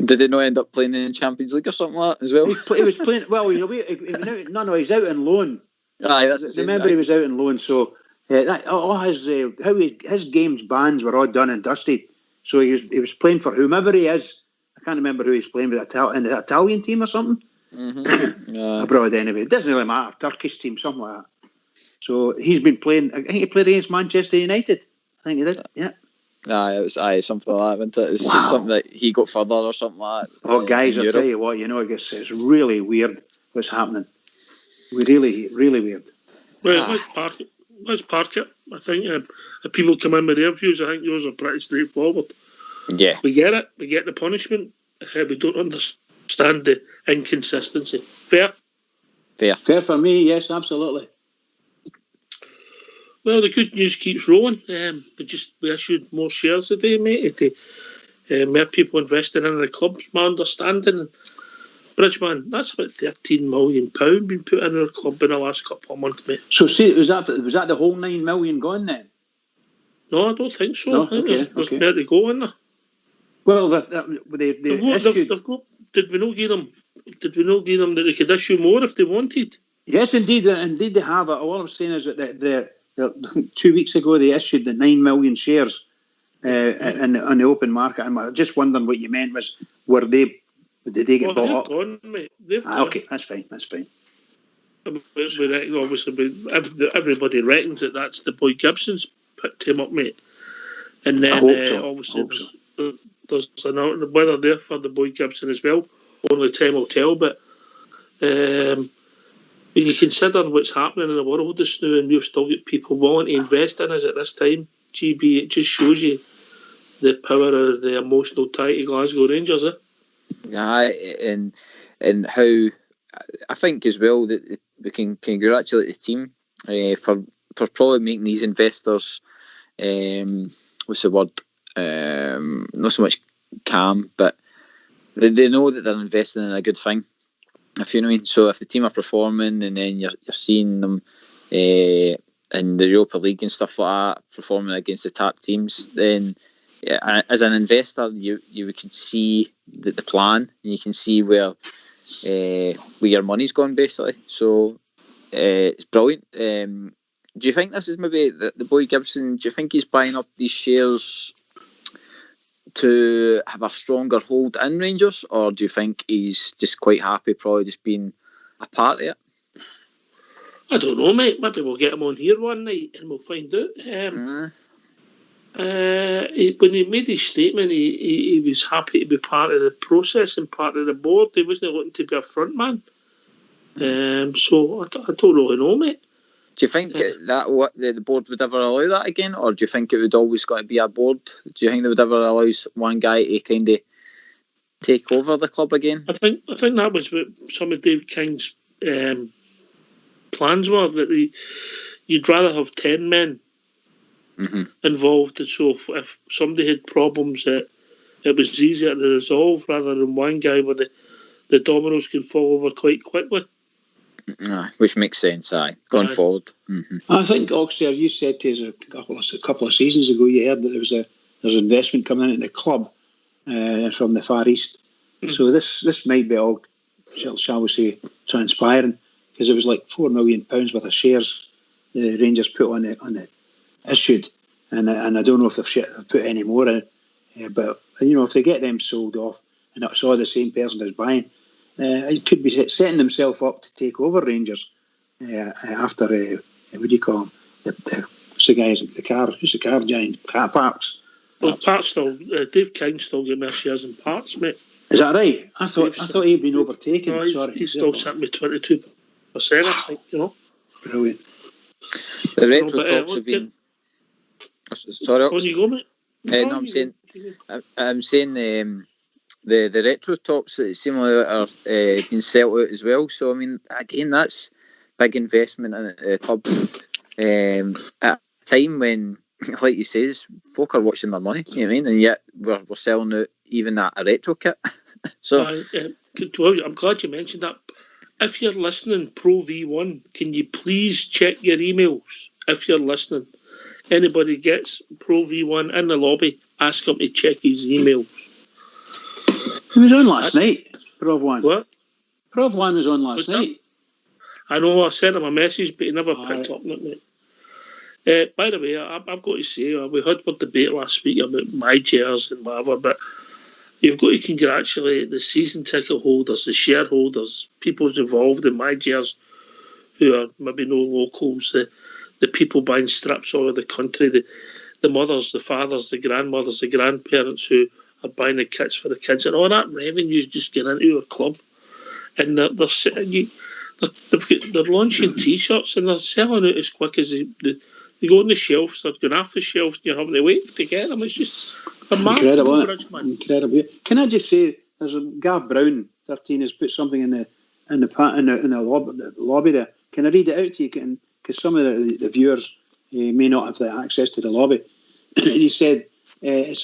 Did they not end up playing in the Champions League or something like that as well? He was playing. Well, he's out on loan. Aye, that's what Remember, he was out on loan, so his games bans were all done and dusted. So he was playing for whomever he is. I can't remember who he's playing with, in the Italian team or something. Mm-hmm. Abroad anyway. It doesn't really matter. Turkish team, something like that. So he's been playing. I think he played against Manchester United. I think he did. Yeah. It was something like that, wasn't it? It was something that he got further or something like that. Oh, guys, I'll tell you what, it's really weird what's happening. Really, really weird. Well, let's park it. I think if people come in with their views, I think yours are pretty straightforward. Yeah. We get it. We get the punishment. We don't understand the inconsistency. Fair? Fair for me, yes, absolutely. Well, the good news keeps rolling. We issued more shares today, mate. More people investing in the club, my understanding. Bridgeman, that's about £13 million been put in our club in the last couple of months, mate. So, see, was that the whole £9 million gone then? No, I don't think so. No? I think there's more to go in there. Well, they issued... did we not give them? Did we not give them that they could issue more if they wanted? Yes, indeed they have it. All I'm saying is that the 2 weeks ago they issued the 9 million shares on the open market. I'm just wondering what you meant was, did they get bought up? Gone, mate. They've gone. Okay, that's fine. Obviously, everybody reckons that that's the boy Gibson's picked him up, mate. And then obviously there's another weather there for the boy Gibson as well. Only time will tell, but when you consider what's happening in the world just now, and we've still got people willing to invest in us at this time, GB, it just shows you the power of the emotional tie to Glasgow Rangers. Yeah, and how I think as well that we can congratulate the team for probably making these investors, what's the word, not so much calm, but they know that they're investing in a good thing, if you know what I mean. So if the team are performing and then you're seeing them in the Europa League and stuff like that, performing against the top teams, then as an investor you can see the plan, and you can see where your money's gone, basically. So it's brilliant. Do you think this is maybe the boy Gibson, do you think he's buying up these shares to have a stronger hold in Rangers, or do you think he's just quite happy probably just being a part of it? I don't know, mate. Maybe we'll get him on here one night and we'll find out. When he made his statement, he was happy to be part of the process and part of the board. He wasn't looking to be a front man. So I don't really know, mate. Do you think that the board would ever allow that again, or do you think it would always got to be a board? Do you think they would ever allow one guy to kind of take over the club again? I think that was what some of Dave King's plans were, that you'd rather have 10 men involved, and so if somebody had problems, it was easier to resolve rather than one guy where the dominoes can fall over quite quickly. Which makes sense, going forward. I think, Oxford, you said to us a couple of seasons ago, you heard that there's investment coming into the club from the Far East. So this might be all, shall we say, transpiring, because it was like £4 million worth of shares the Rangers put on it issued, and I don't know if they've put any more in it, but if they get them sold off and it's all the same person that's buying, it could be setting themselves up to take over Rangers after what do you call him? Who's the car giant? Parks. Well, Parks still, Dave King still getting their shares in Parks, mate. Is that right? I thought he'd been overtaken. No, Sorry, he's still sitting with 22%. I think, Brilliant. The retro talks have been. Sorry, on you go, mate. I'm saying the retro tops seemingly are being sold out as well. So I mean, again, that's big investment in the club at a time when, like you say, folk are watching their money. You know what I mean? And yet we're selling out even a retro kit. So I'm glad you mentioned that. If you're listening, Pro V1, can you please check your emails? If you're listening, anybody gets Pro V1 in the lobby, ask him to check his emails. He was on last night, Prov 1. What? Prov 1 was on last night. I know, I sent him a message, but he never picked up on it, mate. By the way, I've got to say, we had a debate last week about my chairs and whatever, but you've got to congratulate the season ticket holders, the shareholders, people involved in my chairs who are maybe no locals, the people buying strips all over the country, the mothers, the fathers, the grandmothers, the grandparents who are buying the kits for the kids, and all that revenue just getting into your club. And they're launching T-shirts and they're selling out as quick as they go on the shelves. They're going off the shelves and you're having to wait to get them. It's just incredible, isn't it? Incredible. Can I just say, there's a Gav Brown 13 has put something in the lobby there. Can I read it out to you? Because some of the viewers may not have the access to the lobby. And he said, I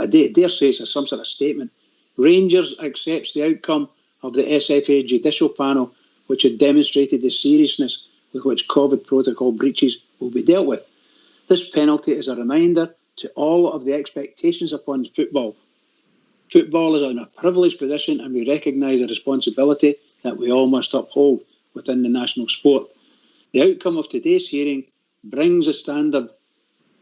dare say it's some sort of statement. Rangers accepts the outcome of the SFA judicial panel, which had demonstrated the seriousness with which COVID protocol breaches will be dealt with. This penalty is a reminder to all of the expectations upon football. Football is in a privileged position, and we recognise the responsibility that we all must uphold within the national sport. The outcome of today's hearing brings the standard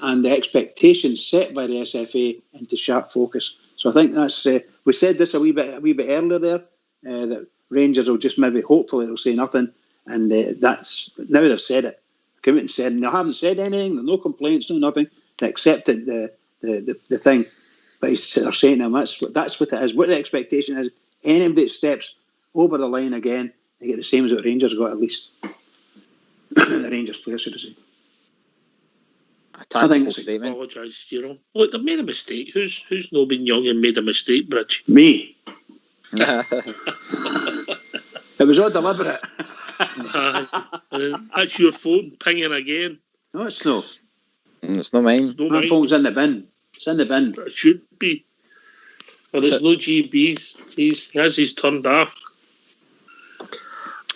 and the expectations set by the SFA into sharp focus. So I think that's we said this a wee bit earlier there, that Rangers will just maybe hopefully they'll say nothing, and that's now they've said it. Come out and said, and they haven't said anything. There's no complaints, no nothing. They accepted the thing, but they're saying to them that's what it is. What the expectation is, anybody that steps over the line again, they get the same as what Rangers got at least. The Rangers players, should I say? I think it's a statement. Apologise, Look, they've made a mistake. Who's not been young and made a mistake, Bridge? Me. It was all deliberate. That's your phone pinging again. No, it's not. It's not mine. My phone's in the bin. It's in the bin. It should be. Well, there's no GBs. He has his turned off.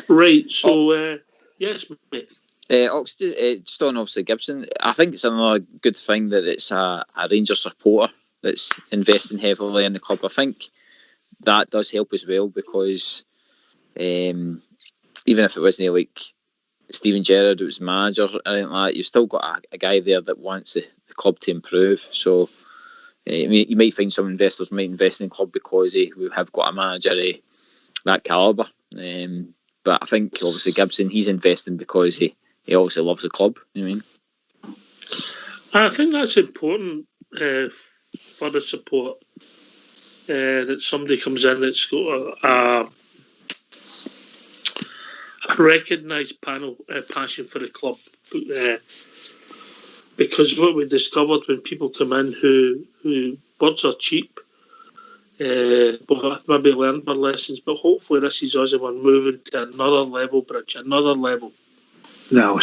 Right, so yes, mate. Just on obviously Gibson, I think it's another good thing that it's a Rangers supporter that's investing heavily in the club. I think that does help as well, because even if it wasn't like Steven Gerrard, who was manager or anything like that, you've still got a guy there that wants the club to improve. So you might find some investors might invest in the club because we have got a manager of that calibre. But I think obviously Gibson, he's investing because he obviously loves the club. You know what I mean? I think that's important for the support, that somebody comes in that's got a recognised passion for the club. Because what we discovered when people come in who words are cheap, but maybe learned their lessons, but hopefully this is us one moving to another level, Bridge, another level. No, I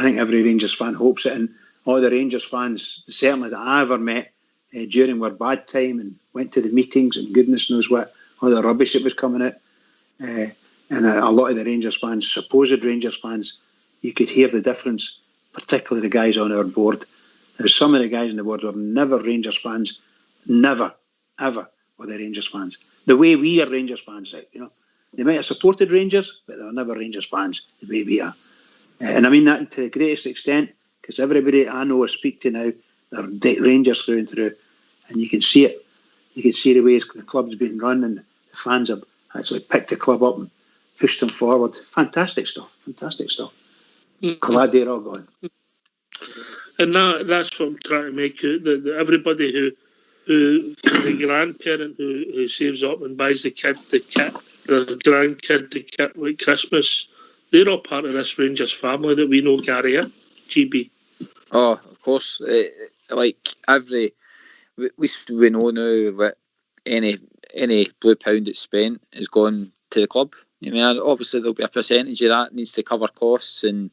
think every Rangers fan hopes it, and all the Rangers fans, certainly that I ever met during our bad time and went to the meetings and goodness knows what, all the rubbish that was coming out. And a lot of the Rangers fans, supposed Rangers fans, you could hear the difference, particularly the guys on our board. There's some of the guys on the board were never Rangers fans, never, ever were they Rangers fans. The way we are Rangers fans, right? They might have supported Rangers, but they were never Rangers fans the way we are. And I mean that to the greatest extent, because everybody I know or speak to now, they're Rangers through and through, and you can see it. You can see the way the club's been run, and the fans have actually picked the club up and pushed them forward. Fantastic stuff. Glad they're all gone. And that's what I'm trying to make out. That everybody who the grandparent who saves up and buys the grandkid the kit like Christmas, they're all part of this Rangers family that we know, Gary, GB. Oh, of course. Like we know now that any blue pound that's spent is gone to the club. I mean, obviously there'll be a percentage of that needs to cover costs, and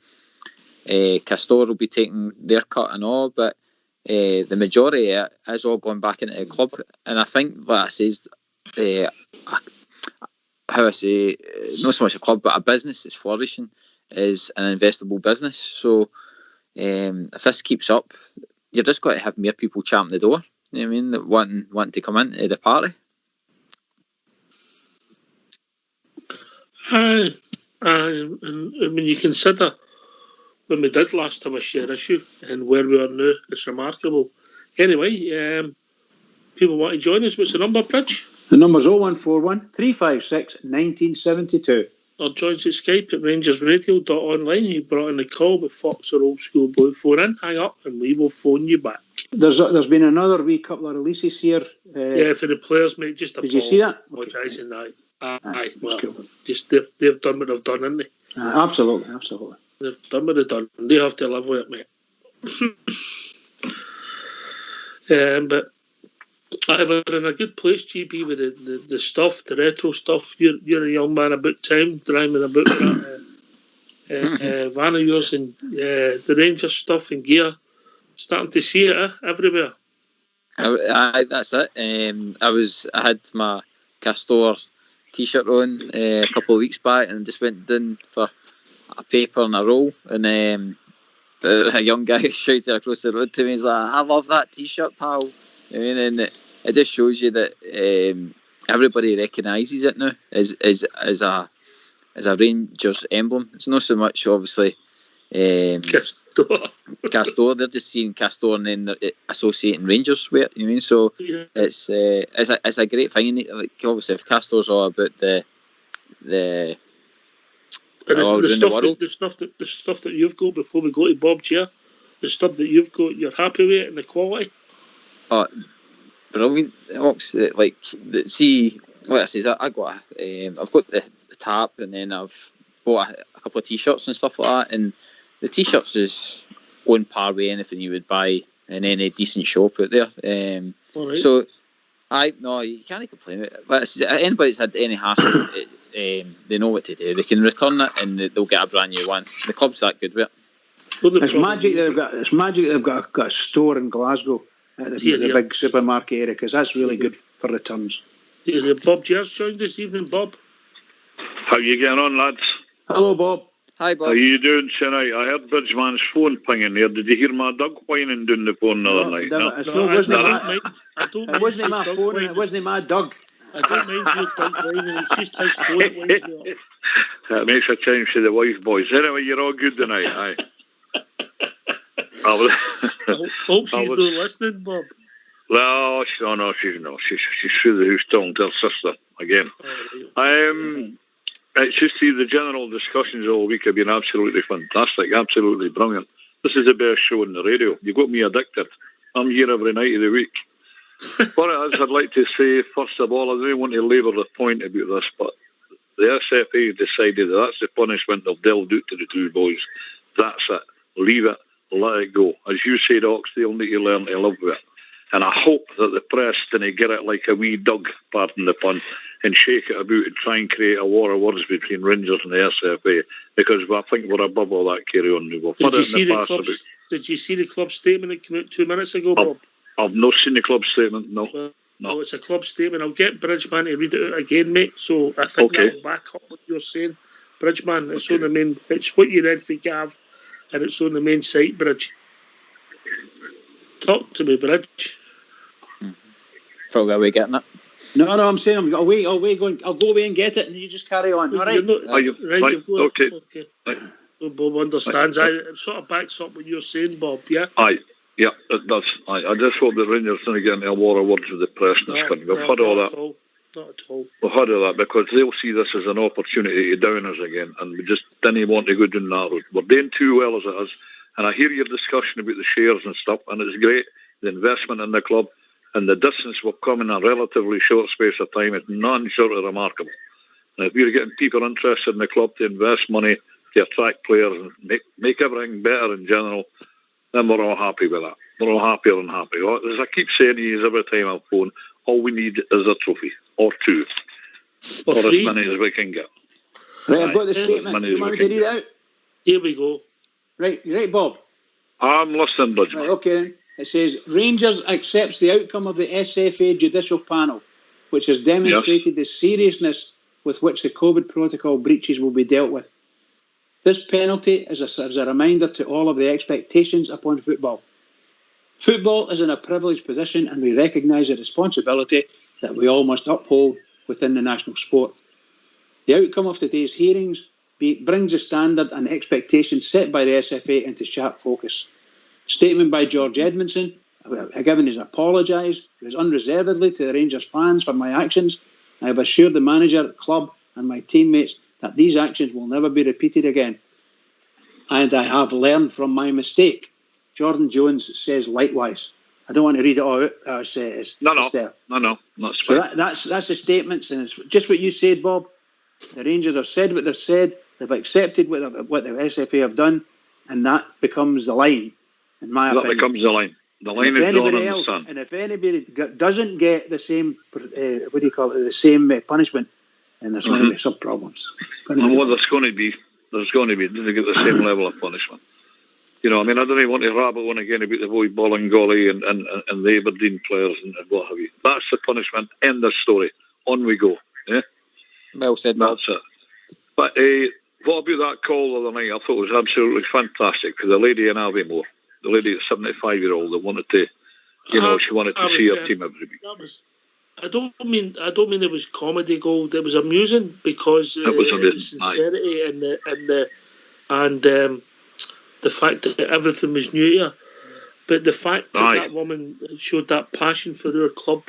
Castore will be taking their cut and all, but the majority of it is all going back into the club. And I think that says, how I say, not so much a club, but a business that's flourishing is an investable business. So if this keeps up, you're just got to have more people champing the door. You know what I mean? That wanting to come into the party. And when you consider when we did last have a share issue and where we are now, it's remarkable. Anyway, people want to join us. What's the number, Bridge? The number's 0141 356 1972. Or join us at Skype at rangersradio.online. You brought in the call with Fox or Old School Blue. Phone in, hang up, and we will phone you back. There's been another wee couple of releases here. Yeah, for the players, mate. Just did you see that? Apologising, okay. Aye, well, cool. Just they've done what they've done, haven't they? Absolutely. They've done what they've done. They have to live with it, mate. But we're in a good place, GP, with the stuff, the retro stuff. You're a young man about time, driving about that van of yours, and the Rangers stuff and gear. Starting to see it everywhere. That's it. I had my Castore t-shirt on a couple of weeks back, and just went down for a paper and a roll, and a young guy shouted across the road to me. He's like, "I love that t-shirt, pal." I mean, and it just shows you that everybody recognises it now as a Rangers emblem. It's not so much obviously Castore. They're just seeing Castore and then they're associating Rangers with it. You know what I mean? So it's a great thing. Like obviously, if Castore's all about the stuff that you've got before we go to Bob Chair, the stuff that you've got, you're happy with it and the quality. Oh, brilliant! Like see what I say. I've got the tap, and then I've bought a couple of t-shirts and stuff like that. And the t-shirts is on par with anything you would buy in any decent shop out there. Right. So you can't complain. But anybody that's had any hassle, they know what to do. They can return it and they'll get a brand new one. The club's that good with it. It's magic they've got a store in Glasgow at the big supermarket area, because that's really good for returns. Bob Jers joined this evening. Bob, how you getting on, lads? Hello, Bob. Hi, Bob. How you doing tonight? I heard Bridgeman's phone pinging there. Did you hear my dog whining down the phone the other night? It wasn't my phone. It wasn't my dog. I don't mind your dog whining. It's just his phone that winds me up. That makes a change to the wife, boys. Anyway, you're all good tonight, aye. I hope she's not listening, Bob. No, she's not. She's through the house talking to her sister again. It's just the general discussions all week have been absolutely fantastic, absolutely brilliant. This is the best show on the radio. You got me addicted. I'm here every night of the week. What it is, I'd like to say, first of all, I don't want to labour the point about this, but the SFA decided that's the punishment they've dealt out to the two boys. That's it. Leave it. Let it go. As you said, Ox, they'll need to learn to live with it. And I hope that the press didn't get it like a wee dog, pardon the pun, and shake it about and try and create a war of words between Rangers and the SFA, because I think we're above all that carry on. Did you see the club statement that came out 2 minutes ago, Bob? I've not seen the club statement, no. No, it's a club statement. I'll get Bridgeman to read it out again, mate. So I think that'll back up what you're saying. Bridgeman, it's on the main. It's what you read for Gav, and it's on the main site, Bridge. Talk to me, Bridge. Probably away getting it. No, I'm saying I'll go away and get it, and you just carry on. All right. Okay. So Bob understands. I sort of backs up what you're saying, Bob. Yeah. Yeah, it does. I just hope the Rangers don't get into a war of words with the press in this country. We've had all that. Not at all. We've had all that because they'll see this as an opportunity to down us again, and we just didn't want to go down that route. We're doing too well as it is, and I hear your discussion about the shares and stuff, and it's great, the investment in the club, and the distance we've come in a relatively short space of time is none short of remarkable. And if we're getting people interested in the club to invest money, to attract players, and make everything better in general, then we're all happy with that. We're all happier than happy. As I keep saying to you every time I'm phone, all we need is a trophy, or two, or as many as we can get. Right, I've got the statement. You want me to read it out? Here we go. Right, Bob? I'm listening, Bridgeman. Right, okay then. It says, Rangers accepts the outcome of the SFA judicial panel, which has demonstrated the seriousness with which the COVID protocol breaches will be dealt with. This penalty is a reminder to all of the expectations upon football. Football is in a privileged position, and we recognise the responsibility that we all must uphold within the national sport. The outcome of today's hearings brings the standard and expectations set by the SFA into sharp focus. Statement by George Edmondson, given his apologised unreservedly to the Rangers fans for my actions. I have assured the manager, club and my teammates that these actions will never be repeated again. And I have learned from my mistake. Jordan Jones says likewise. I don't want to read it all out. It's there. No. That's so fine. that's the statements, and it's just what you said, Bob. The Rangers have said what they've said. They've accepted what the SFA have done, and that becomes the line, in my opinion. That becomes the line. The line is drawn in the sand. And if anybody doesn't get the same, the same punishment, then there's going to be some problems. And what there's going to be, they get the same level of punishment. You know, I mean, I don't even want to rabble on again about the boy Bolingoli and the Aberdeen players and what have you. That's the punishment. End of story. On we go. Yeah? Well said, Bob. That's it. But what about that call the other night? I thought it was absolutely fantastic, because the lady in Aviemore, the lady, the 75-year-old, that wanted to You know, she wanted to I see was, her team every week. That was. I don't mean it was comedy gold. It was amusing because It was amusing, the sincerity and the fact that everything was new to her. But the fact that that woman showed that passion for her club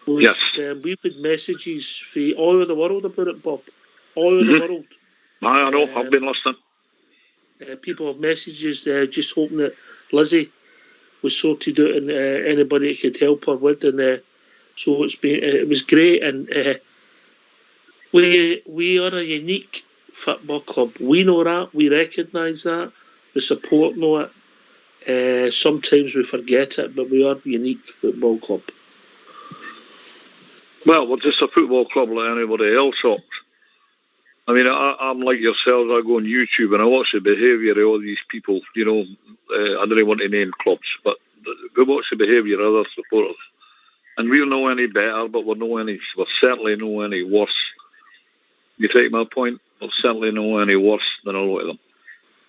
was, yes. We've had messages from all over the world about it, Bob. All over the world. I know, I've been listening. People have messages just hoping that Lizzie was sorted out and anybody that could help her with. And so it was great. And we are a unique football club. We know that. We recognise that. The support know it. Sometimes we forget it, but we are a unique football club. Well, we're just a football club like anybody else. I mean, I'm like yourselves. I go on YouTube and I watch the behaviour of all these people. You know, I don't want to name clubs, but we watch the behaviour of other supporters. And we don't know any better, but we're certainly no any worse. You take my point? We're certainly no any worse than a lot of them.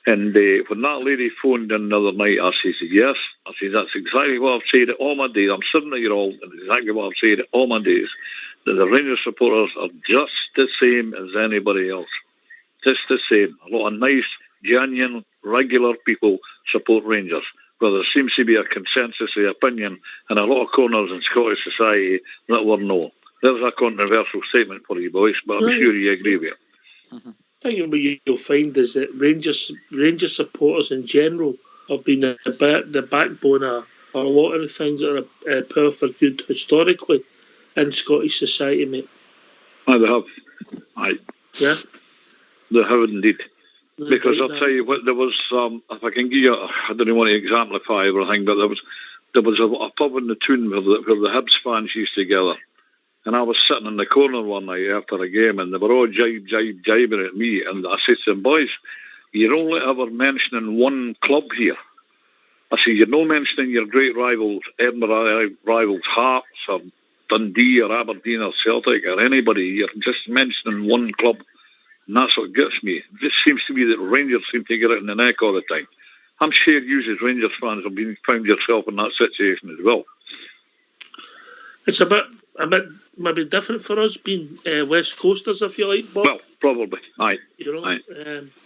And when that lady phoned in the other night, I said, yes. I said, that's exactly what I've said all my days. I'm 70-year-old, and exactly what I've said all my days. That the Rangers supporters are just the same as anybody else. Just the same. A lot of nice, genuine, regular people support Rangers. But there seems to be a consensus of opinion in a lot of corners in Scottish society that we're no. There's a controversial statement for you boys, but I'm sure you agree with it. I think what you'll find is that Rangers supporters in general have been the backbone of a lot of the things that are power for good historically in Scottish society, mate. They have. Yeah? They have indeed. Because I'll tell you what, there was, if I can give you, I don't want to exemplify everything, but there was a pub in the Toon where the Hibs fans used to gather. And I was sitting in the corner one night after a game, and they were all jibing at me. And I said to them, boys, you're only ever mentioning one club here. I said, you're not mentioning your great rivals, Edinburgh rivals, Hearts or Dundee or Aberdeen or Celtic or anybody. You're just mentioning one club. And that's what gets me. It just seems to me that Rangers seem to get it in the neck all the time. I'm sure you as Rangers fans have found yourself in that situation as well. It's a bit maybe different for us being West Coasters, if you like, Bob. Well, probably, aye. You know, aye.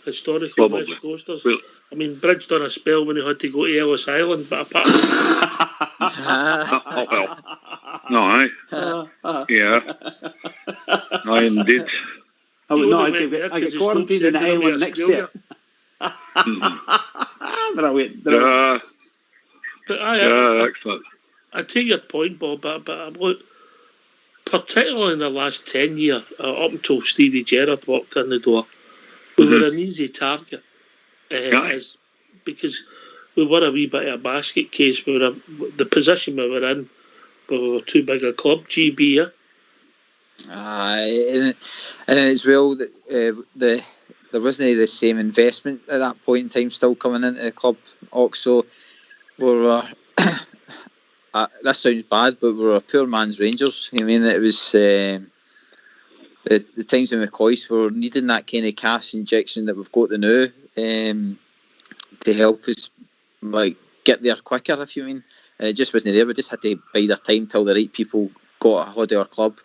Historical probably. West Coasters. Well, I mean, Bridge done a spell when he had to go to Ellis Island, but apart from well, no, aye. Yeah. Aye, indeed. I get quarantined in the island next year. Brilliant. But excellent. I take your point, Bob, but particularly in the last 10 years, up until Stevie Gerrard walked in the door, we were an easy target. Because we were a wee bit of a basket case. The position we were in, we were too big a club, GB, yeah? And as well, that there wasn't the same investment at that point in time still coming into the club. Also, we were... that sounds bad, but we were a poor man's Rangers. I mean, it was the times when McCoist were needing that kind of cash injection that we've got now to help us get there quicker, if you mean. And it just wasn't there. We just had to bide our time till the right people got a hold of our club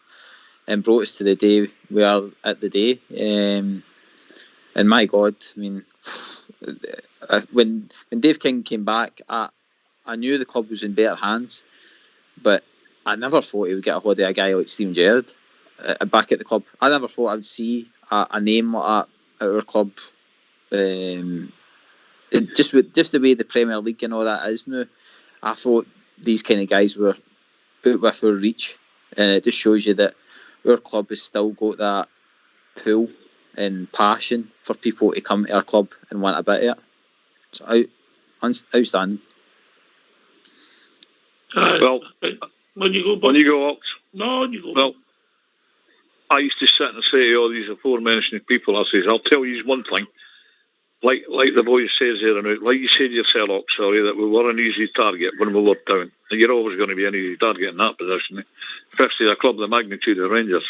and brought us to the day we are at the day. And my God, I mean, when Dave King came back, I knew the club was in better hands, but I never thought he would get a hold of a guy like Steven Gerrard back at the club. I never thought I would see a name like that at our club. Just the way the Premier League and all that is now, I thought these kind of guys were out with our reach, and it just shows you that our club has still got that pull and passion for people to come to our club and want a bit of it. So outstanding. Well, when you go, Ox. No, you go. Well, I used to sit and say to all these aforementioned people, I says, I'll tell you one thing. Like the boy says there, like you said yourself, Ox, sorry, that we were an easy target when we were down. And you're always going to be an easy target in that position, especially a club the magnitude of Rangers.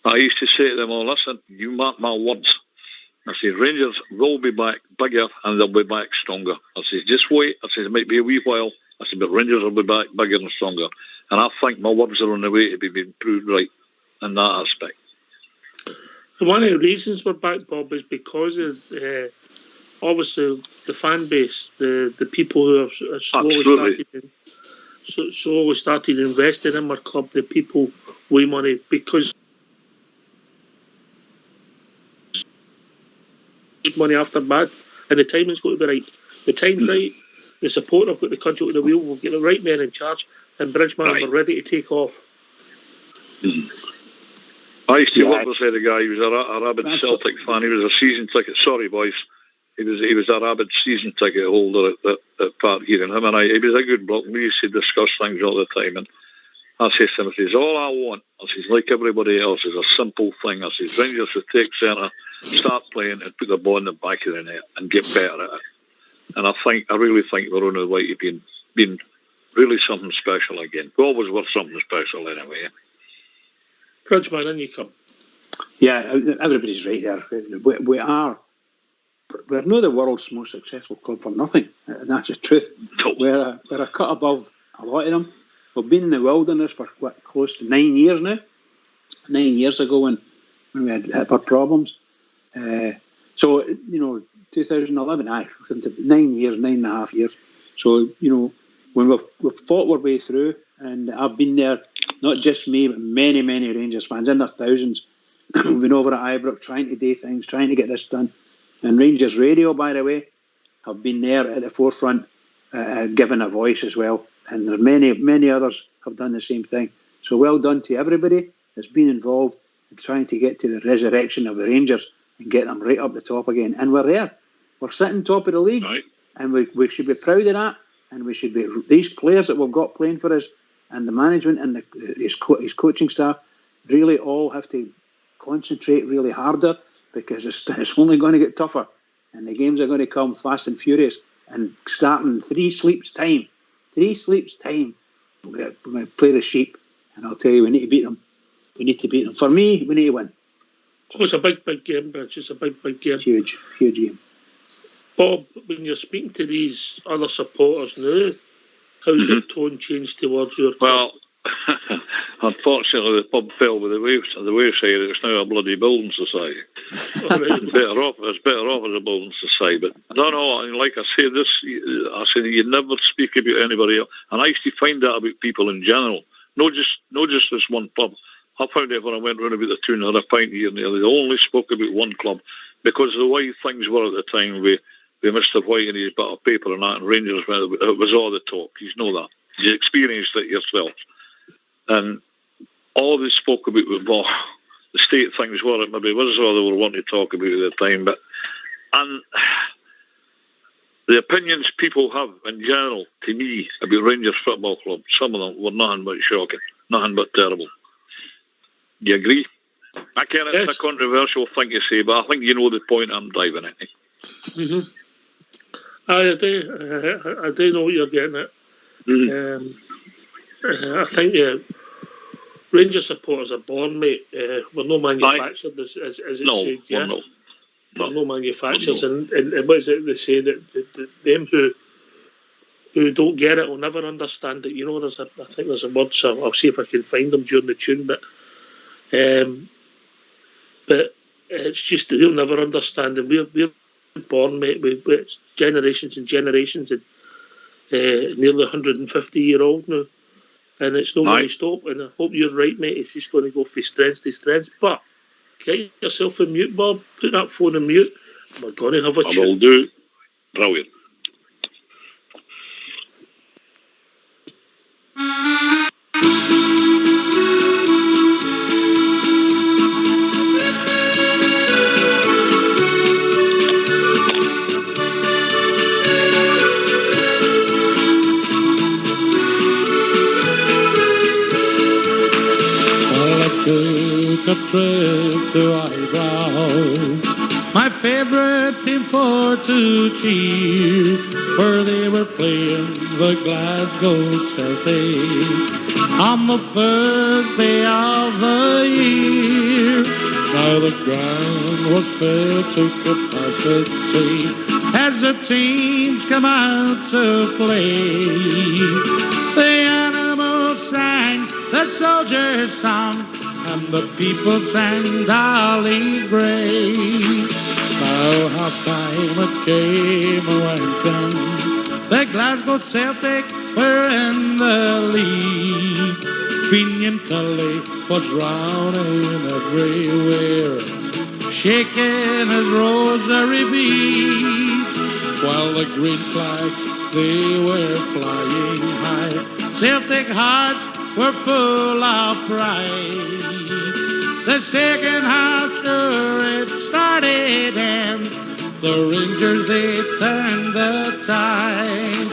I used to say to them, listen, you mark my words. I said, Rangers will be back bigger and they'll be back stronger. I said, just wait. I said, it might be a wee while. I said, but Rangers will be back bigger and stronger. And I think my words are on the way to be being proved right in that aspect. One of the reasons we're back, Bob, is because of obviously the fan base, the people who have slowly started investing in our club, the people with money, because good money after bad, and the timing's got to be right. The time's right, the support have got the country to the wheel, we'll get the right men in charge, and Bridgeman are ready to take off. I used to work beside a guy. He was a rabid Celtic fan. He was a season ticket. Sorry, boys. He was a rabid season ticket holder at Park here, and him and I. He was a good bloke. We used to discuss things all the time, and I says to him, I says, all I want, I says, like everybody else, is a simple thing. I says, Rangers to take centre, start playing, and put the ball in the back of the net and get better at it. And I really think we're on the way to being really something special again. We always were something special anyway. Bridgeman, in you come. Yeah, everybody's right there. We're not the world's most successful club for nothing, and that's the truth. We're a cut above a lot of them. We've been in the wilderness for close to 9 years now. 9 years ago when we had our problems. So, 2011, 9 years, 9.5 years. So, when we've fought our way through, and I've been there, not just me, but many, many Rangers fans, in their thousands. We've been over at Ibrox trying to do things, trying to get this done. And Rangers Radio, by the way, have been there at the forefront, giving a voice as well. And there are many, many others have done the same thing. So well done to everybody that's been involved in trying to get to the resurrection of the Rangers and get them right up the top again. And we're there. We're sitting top of the league. Right. And we should be proud of that. And we should be, these players that we've got playing for us, and the management and his coaching staff really all have to concentrate really harder, because it's only going to get tougher, and the games are going to come fast and furious. And starting 3 sleeps time, we're going to play the sheep, and I'll tell you, we need to beat them. We need to beat them. For me, we need to win. Oh, it's a big game, Bridge. It's a big game. Huge game. Bob, when you're speaking to these other supporters now, how's your tone changed towards your club? Well, unfortunately, the pub fell with the wayside. It's now a bloody building society. It's better off as a building society. But no, like I say, I say you never speak about anybody else. And I used to find that about people in general, not just this one pub. I found out when I went round about the 2.5 pint here and there, they only spoke about one club, because of the way things were at the time with Mr. White and his bit of paper and that, and Rangers, it was all the talk. You know that. You experienced it yourself. And all they spoke about was, the state things were, it maybe was all they were wanting to talk about at the time. And the opinions people have in general, to me, about Rangers Football Club, some of them were nothing but shocking, nothing but terrible. Do you agree? I can't, it's a controversial thing to say, but I think you know the point I'm driving at. Mm-hmm. I do know what you're getting at. Mm-hmm. I think Rangers supporters are born, mate. We're no manufactured, as it said. Yeah? We're no manufacturers. And what is it they say? That them who don't get it will never understand it. I think there's a word, so I'll see if I can find them during the tune. But it's just that they'll never understand, and we're born, mate. We're generations and generations, and nearly 150-year-old now, and it's not going to stop. And I hope you're right, mate. It's just going to go from strength to strength. But get yourself in mute, Bob. Put that phone in mute. We're going to have a chat. I will do. Brilliant. A trip to Ibrox, my favourite team for to cheer, where they were playing the Glasgow Celtic on the first day of the year. Now the ground was filled to capacity, as the teams come out to play. The animals sang the soldier's song, and the people sang Dolly Gray. Now half-time it came when the Glasgow Celtic were in the lead. Fenian Tully was drowning everywhere, shaking his rosary beads, while the green flags, they were flying high. Celtic hearts were full of pride. The second half sure it started, and the Rangers, they turned the tide.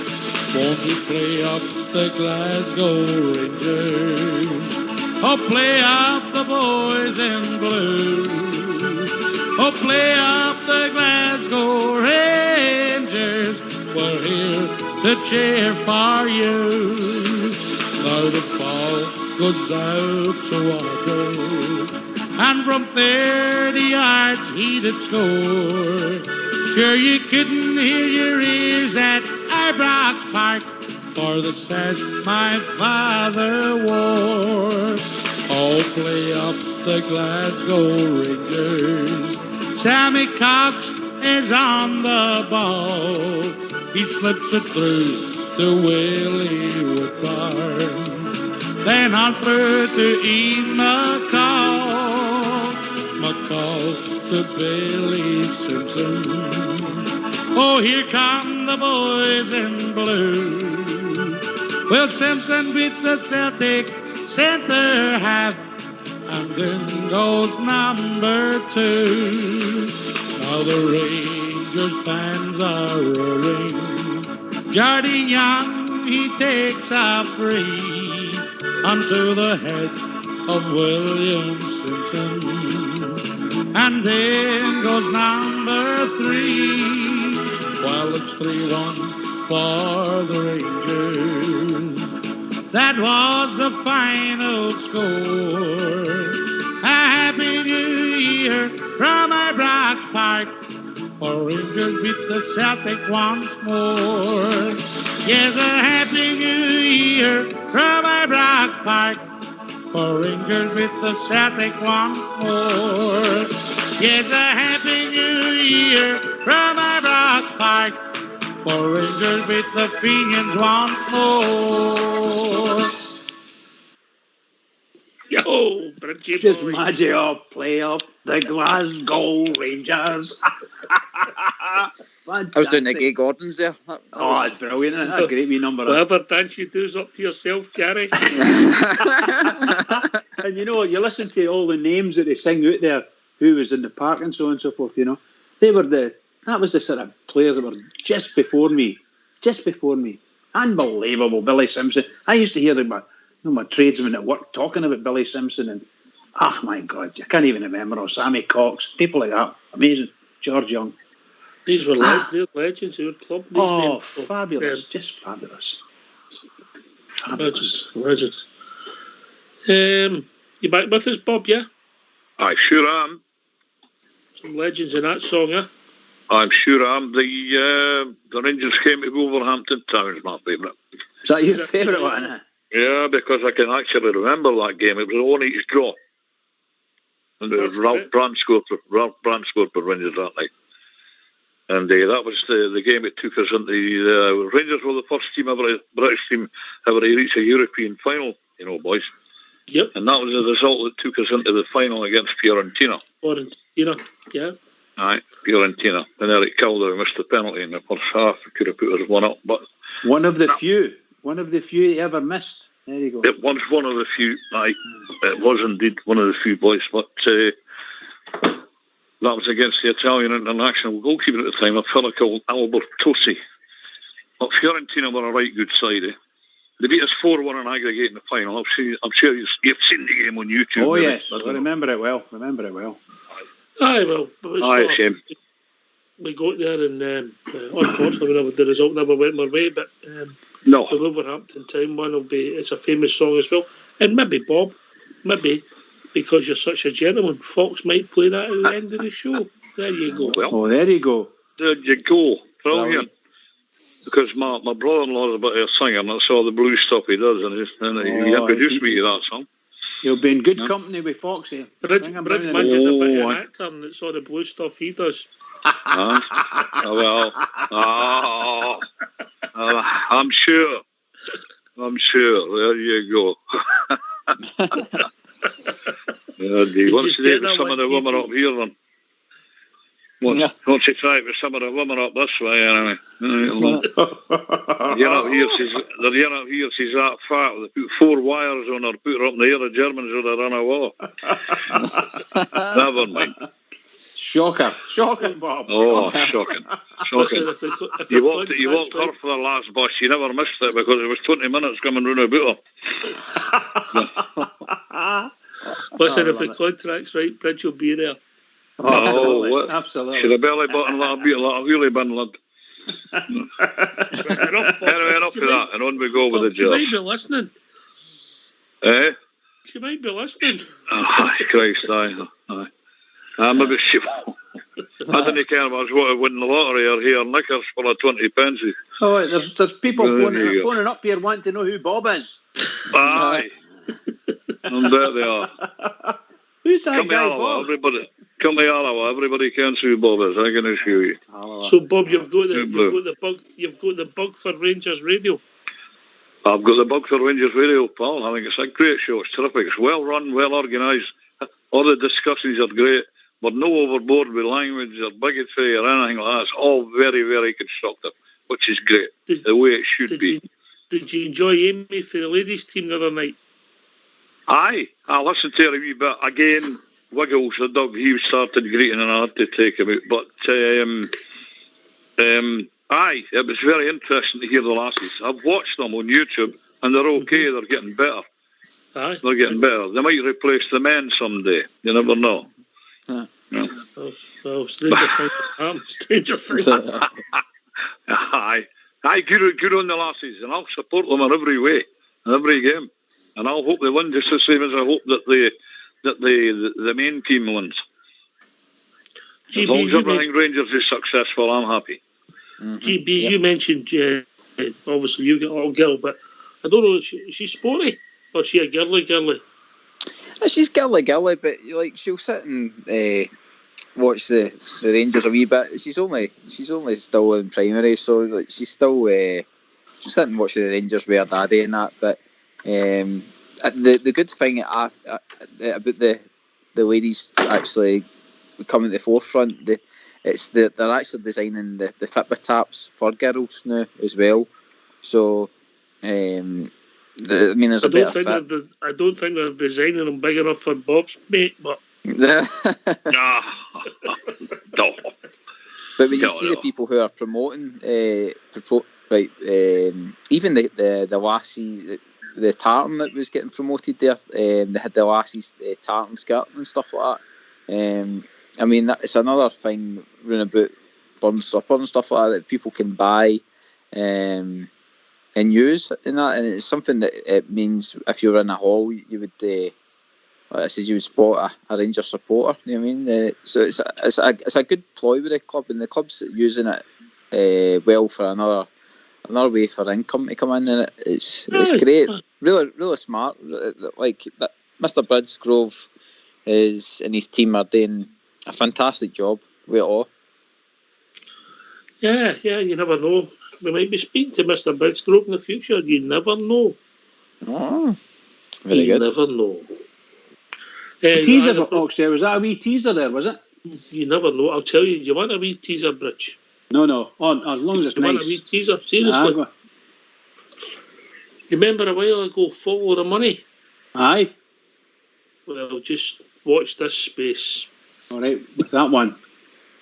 Won't you play up the Glasgow Rangers? Oh, play up the boys in blue. Oh, play up the Glasgow Rangers. We're here to cheer for you. Now the ball goes out to Walker, and from 30 yards he did score. Sure you couldn't hear your ears at Ibrox Park for the sash my father wore. Oh, play up the Glasgow Rangers. Sammy Cox is on the ball. He slips it through to Willie Woodbarn. Then on through to Ian McCall. McCall to Billy Simpson. Oh, here come the boys in blue. Well, Simpson beats the Celtic centre half, and then goes number 2. Now the Rangers fans are roaring. Jardine Young, he takes a free onto the head of William Simpson, and then goes number 3. Well, it's 3-1 for the Rangers. That was the final score. A happy new year from Ibrox Park, for Rangers beat the Celtic once more. Yes, a happy new year from Ibrox Park, for Rangers beat the Celtic once more. Yes, a happy new year from Ibrox Park, for Rangers beat the Fenians once more. Yo, Bridgie Just boy. magic up, play up the Glasgow Rangers. I was doing the Gay Gordons there. Oh, it's brilliant. Isn't it? That's a great wee number. Whatever dance you do's up to yourself, Gary. And you know, you listen to all the names that they sing out there, who was in the park and so on and so forth, you know. That was the sort of players that were just before me. Unbelievable, Billy Simpson. I used to hear my tradesmen at work talking about Billy Simpson, and oh my God, I can't even remember. Or Sammy Cox, people like that. Amazing. George Young. These were they're legends of our club. These Oh, men. fabulous. Just fabulous. Legends. You back with us, Bob, yeah? I sure am. Some legends in that song, yeah? I'm sure am. The Rangers came to Wolverhampton Town is my favourite. Is that your favourite one? Eh? Yeah, because I can actually remember that game. It was a 1-each draw. And Ralph Brand scored for Rangers that night. And that was the game that took us into the Rangers were the first team ever, British team ever to reach a European final, you know, boys. Yep. And that was the result that took us into the final against Fiorentina. Yeah. Aye, Fiorentina. And Eric Calder missed the penalty in the first half. He could have put us one up, but One of the few he ever missed. There you go. it was one of the few. Aye, it was indeed one of the few, boys. But that was against the Italian international goalkeeper at the time, a fella called Albertosi. But Fiorentina were a right good side. They beat us 4-1 in aggregate in the final. I'm sure you've seen the game on YouTube. Oh maybe. yes, I remember it well. Aye, well, it was Aye, shame. we got there and unfortunately the result never went my way, but No. the Wolverhampton Town one it's a famous song as well. And maybe, Bob, because you're such a gentleman, Fox might play that at the end of the show. There you go. Well, Oh, there you go. there you go. Brilliant. Because my brother-in-law's a bit of a singer, and that's all the blues stuff he does, and he introduced me to that song. You'll be in good company with Foxy. Bridge Bring him Mudge round is a bit and- of an actor, and it's all the blue stuff he does. I'm sure. There you go. Once you date with some of the women up here, then. Once you try it with some of the women up this way, anyway. You're up here, she's that fat. They put 4 wires on her, put her up in the air. The Germans would have run away. Never mind. Shocking, Bob. Oh, shocking. Listen, You walked her for the last bus. You never missed it because it was 20 minutes coming round about her. Listen, if the contract's right, Bridge will be there. Absolutely. Should have belly button like a wheelie bin, lad. Anyway, enough of that, and on we go with the She might jobs. be listening. Eh? She might be listening. Oh, Christ, aye. Maybe she... I didn't care much what I win the lottery or here knickers for a 20 pence. Oh, there's people There you go. phoning up here wanting to know who Bob is. Aye. And there they are. Who's that Come to guy, Alloa, Bob? everybody. Come to Alloa, everybody can see who Bob is, I can assure you. So, Bob, you've got Good blue. the bug for Rangers Radio. I've got the bug for Rangers Radio, pal. I think it's a great show. It's terrific. It's well run, well organised. All the discussions are great. But no overboard with language or bigotry or anything like that. It's all very, very constructive, which is great. The way it should be. Did you enjoy Amy for the ladies' team the other night? Aye, I listened to her a wee bit. Again, Wiggles, the dog, he started greeting and I had to take him out. But, aye, it was very interesting to hear the lasses. I've watched them on YouTube and they're okay. They're getting better. Aye. They're getting better. They might replace the men someday. You never know. Well, stranger things. Stranger things. Aye, good on the lasses, and I'll support them in every way, in every game, and I'll hope they win just the same as I hope that the main team wins. As long as everything Rangers is successful, I'm happy. GB, you mentioned obviously you got all girl, but I don't know. Is she sporty or is she a girly? She's girly, but like she'll sit and watch the Rangers a wee bit. She's only still in primary, so like she's still she'll sit and watch the Rangers with her daddy and that. But the good thing about the ladies actually coming to the forefront, they're actually designing the Fitbit apps for girls now as well. So. There's a better fit. I don't think they're designing them big enough for Bob's mate, but no. But when you see the people who are promoting, even the lassie, the tartan that was getting promoted there, they had the lassie's tartan skirt and stuff like that. It's another thing round about Burn Supper and stuff like that people can buy. And use in that, and it's something that it means if you're in a hall, you would, like I said, you would spot a Rangers supporter. You know what I mean? So it's a good ploy with the club, and the club's using it well for another way for income to come in, and it's great. Really smart. Like that, Mr. Bridgegrove and his team are doing a fantastic job with it all. Yeah, you never know. We might be speaking to Mr. Bridgegrove in the future. You never know. Oh, very good. You never know. Teaser, Oxley. Was that a wee teaser there, was it? You never know. I'll tell you. You want a wee teaser, Bridge? No. As long as it's you nice. Want a wee teaser? Seriously? You remember a while ago, Follow the Money? Aye. Well, just watch this space. All right, with that one.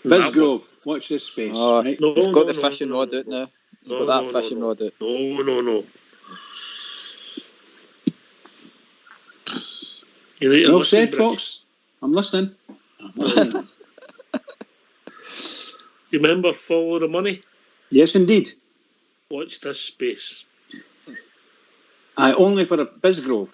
Bisgrove, watch this space. Oh, right? we've got the fishing rod out now. We've got that fishing rod out. No. Well said, folks. I'm listening. You remember Follow the Money? Yes, indeed. Watch this space. Only for a Bisgrove.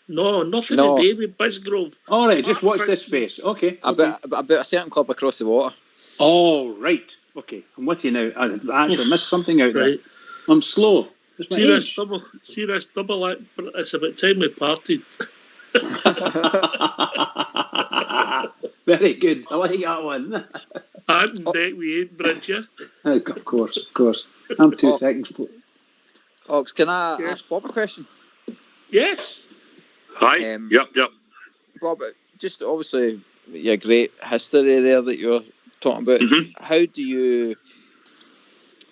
No, nothing to do with Bisgrove. All right, just watch this space. Okay. About a certain club across the water. Oh, right. Okay, I'm with you now. I actually missed something out there. Right. I'm slow. It's my See this age. double. See this double act. It's about time we partied. Very good. I like that one. And deck we ain't bridge, yeah. Of course. I'm too thick. Ox, can I Yes. ask Bob a question? Yes. Hi. Yep. Bob, just obviously your great history there that you're talking about. Mhm. How do you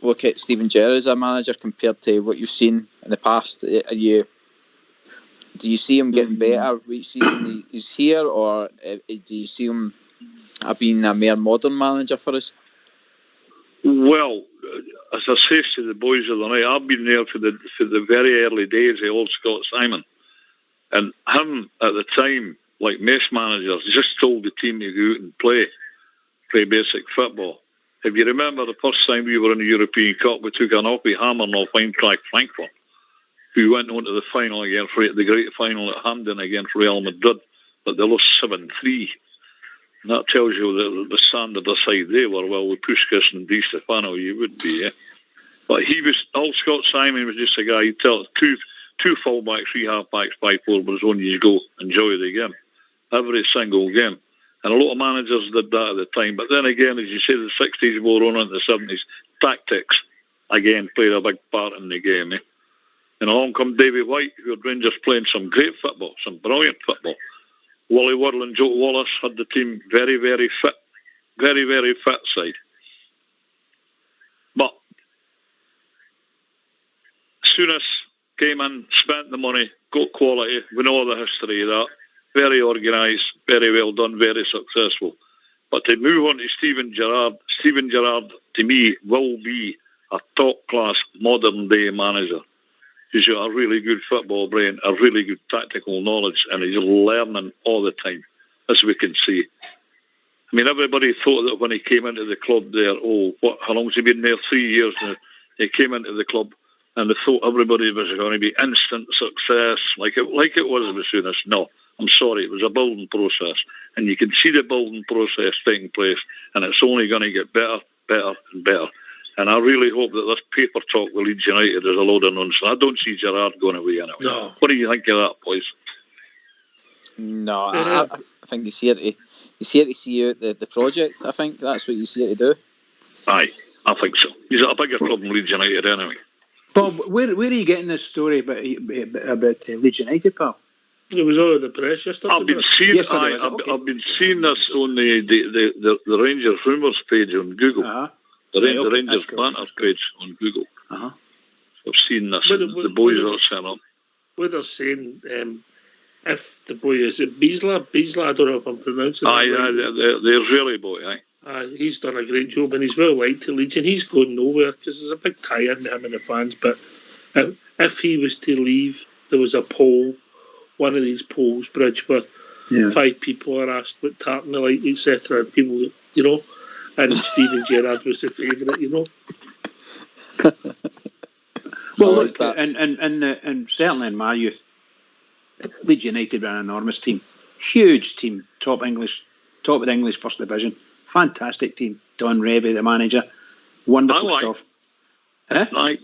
look at Steven Gerrard as a manager compared to what you've seen in the past? Do you see him getting better each season he's here, or do you see him being a more modern manager for us? Well, as I say to the boys of the night, I've been there for the very early days of old Scott Simon, and him at the time, like most managers, just told the team to go out and play basic football. If you remember the first time we were in the European Cup, we took an awfully hammer off Eintracht Frankfurt, who went on to the final again for the great final at Hamden against Real Madrid, but they lost 7-3. And that tells you the standard aside they were. Well, with Puskas and Di Stefano, you would be, yeah. But old Scott Simon was just a guy. He'd tell two fullbacks, 3 halfbacks, 5 forwards, on you go, enjoy the game, every single game. And a lot of managers did that at the time. But then again, as you say, the 60s wore on into the 70s. Tactics, again, played a big part in the game. Eh? And along come David White, who had Rangers playing some great football, some brilliant football. Wally Waddle and Joe Wallace had the team very, very fit. Very, very fit side. But Souness came in, spent the money, got quality. We know the history of that. Very organised, very well done, very successful. But to move on to Steven Gerrard, to me, will be a top-class, modern-day manager. He's got a really good football brain, a really good tactical knowledge, and he's learning all the time, as we can see. I mean, everybody thought that when he came into the club there, how long has he been there? 3 years now. He came into the club, and they thought everybody was going to be instant success, like it was with Souness. No, I'm sorry, it was a building process, and you can see the building process taking place, and it's only going to get better, and better. And I really hope that this paper talk with Leeds United is a load of nonsense. I don't see Gerrard going away anyway. No. What do you think of that, boys? No, I think he's here to see out the project. I think that's what he's here to do. Aye, I think so. He's got a bigger club than Leeds United anyway. Bob, where are you getting this story about Leeds United, pal? It was all in the press yesterday. I've been seeing this on the Rangers rumours page on Google. Uh-huh. The Right, okay, Rangers that's cool. banter page on Google. Uh-huh. So I've seen this. But The boys are set up. Where they're saying if the boy is it Beasley, I don't know if I'm pronouncing Aye, it right. the Israeli boy, aye. He's done a great job, and he's well liked to Leeds, and he's going nowhere because there's a big tie-in with him and the fans. But if he was to leave, there was a poll, one of these polls, Bridge, where 5 people are asked what tartan they like, etc. And people, and Steven Gerrard was the favourite, Well, I look, like that. and certainly in my youth, Leeds United were an enormous team, huge team, top of the English First Division, fantastic team. Don Revie, the manager, wonderful stuff. Huh? Aye.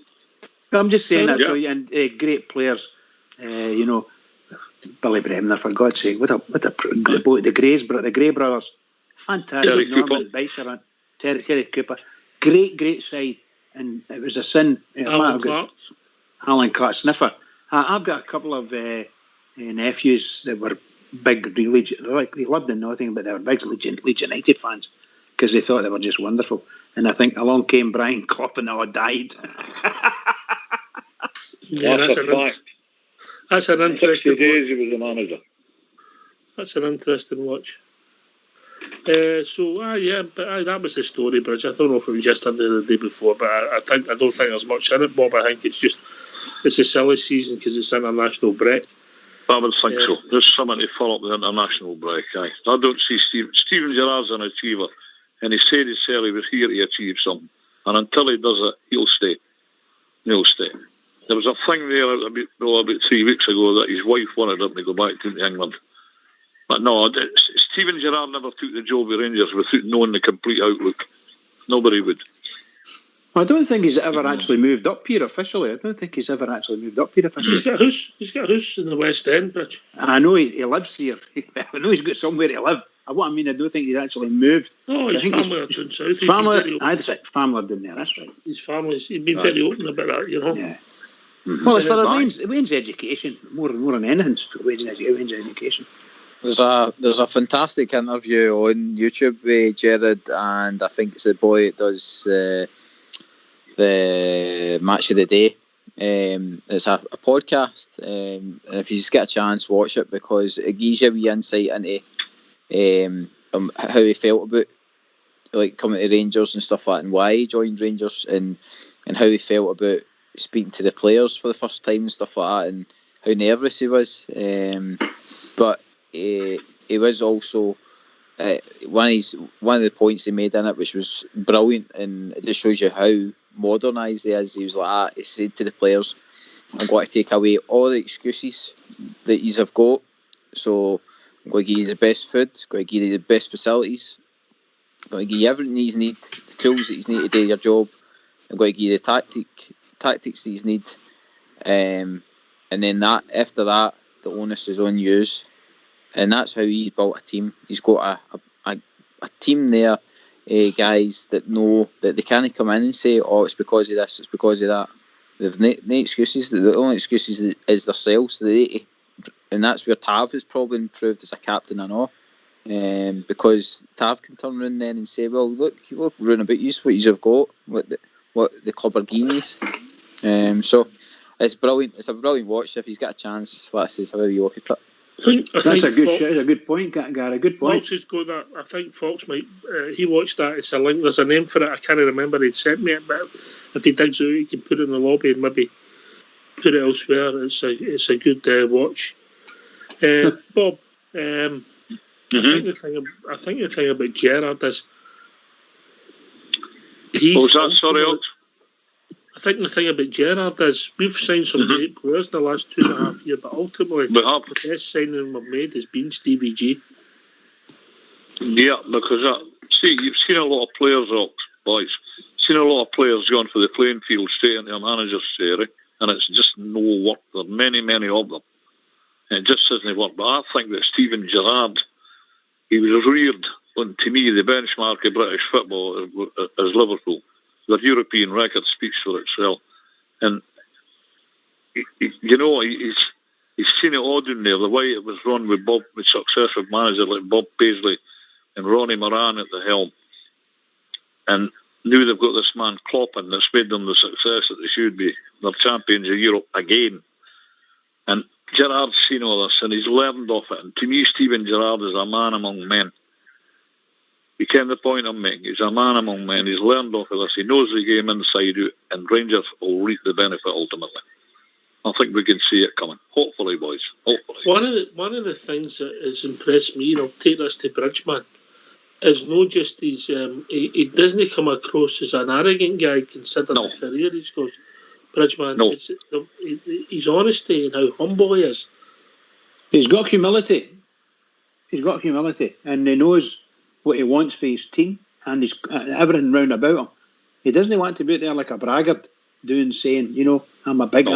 I'm just saying that. Yeah. So, and great players, Billy Bremner, for God's sake, the Gray brothers, fantastic. Terry Norman Cooper. Beischer, Terry Cooper, great side, and it was a sin. Alan Clark Sniffer. I've got a couple of nephews that were big Leeds. They lived in Nottingham, but they were big Leeds United fans because they thought they were just wonderful. And I think along came Brian Clough and they all died. Yeah, That's a fact. that's an 60 interesting days watch. he was a manager. That's an interesting watch. That was the story, Bridge. I don't know if it was yesterday or the day before, but I don't think there's much in it, Bob. I think it's a silly season because it's international break. I would think so. There's something to follow up the international break. Aye. I don't see Steven Gerrard's an achiever, and he said himself he was here to achieve something. And until he does it, he'll stay. He'll stay. There was a thing there about 3 weeks ago that his wife wanted him to go back to England. But no, Steven Gerrard never took the job with Rangers without knowing the complete outlook. Nobody would. I don't think he's ever actually moved up here officially. I don't think he's ever actually moved up here officially. He's got a house. He's got a house in the West End, Rich. I know he lives here. I know he's got somewhere to live. What I mean, I don't think he's actually moved. Oh, I his think family are down south. He's family, that's right. Family lived in there. That's right. His family's. He's been very open about that, you know. Yeah. Well, it's for Wayne's education more than anything. It's for Wayne's education. There's a fantastic interview on YouTube with Gerrard, and I think it's the boy that does the match of the day. It's a podcast, and if you just get a chance, watch it, because it gives you a wee insight into how he felt about like coming to Rangers and stuff like that, and why he joined Rangers, and how he felt about speaking to the players for the first time and stuff like that, and how nervous he was. But he was also one of the points he made in it, which was brilliant, and it just shows you how modernised he is. He was like, he said to the players, I'm going to take away all the excuses that you have got. So I'm going to give you the best food, going to give you the best facilities, I'm going to give you everything you need, the tools that you need to do your job. I'm going to give you the tactics that you need. And then after that, the onus is on you. And that's how he's built a team. He's got a team there, guys that know that they can't come in and say, oh, it's because of this, it's because of that. They've no excuses. The only excuses is themselves. And that's where Tav has probably improved as a captain and all. Because Tav can turn around then and say, well, look round about you, what you've got, what the club are giving you. So it's brilliant. It's a brilliant watch. If he's got a chance, let's see how you look at it. That's a good point, Gary. Good point. Fox has got that. I think Fox might. He watched that. It's a link. There's a name for it. I can't remember. He sent me it, but if he digs out, he can put it in the lobby and maybe put it elsewhere. It's a good watch. Bob. I think the thing about Gerrard is I think the thing about Gerrard is we've signed some great players in the last 2.5 years, but ultimately the best signing we've made has been Stevie G. Yeah, because you've seen a lot of players, boys. Seen a lot of players going for the playing field, stay in their manager's chair, and it's just no work. There are many of them, and it just doesn't work. But I think that Steven Gerrard, he was reared on, to me, the benchmark of British football as Liverpool. The European record speaks for itself, and he's seen it all down there. The way it was run with successive managers like Bob Paisley and Ronnie Moran at the helm, and now they've got this man Klopp, and that's made them the success that they should be. They're champions of Europe again, and Gerrard's seen all this, and he's learned off it. And to me, Steven Gerrard is a man among men. You ken the point I'm making. He's a man among men. He's learned off of this. He knows the game inside out, and Rangers will reap the benefit ultimately. I think we can see it coming. Hopefully, boys. Hopefully. One of the things that has impressed me, and I'll take this to Bridgman, is not just his. He doesn't come across as an arrogant guy considering the career he's got. Bridgman, it's his honesty and how humble he is. He's got humility. And he knows what he wants for his team, and he's everything round about him. He doesn't want to be out there like a braggart, saying, I'm a big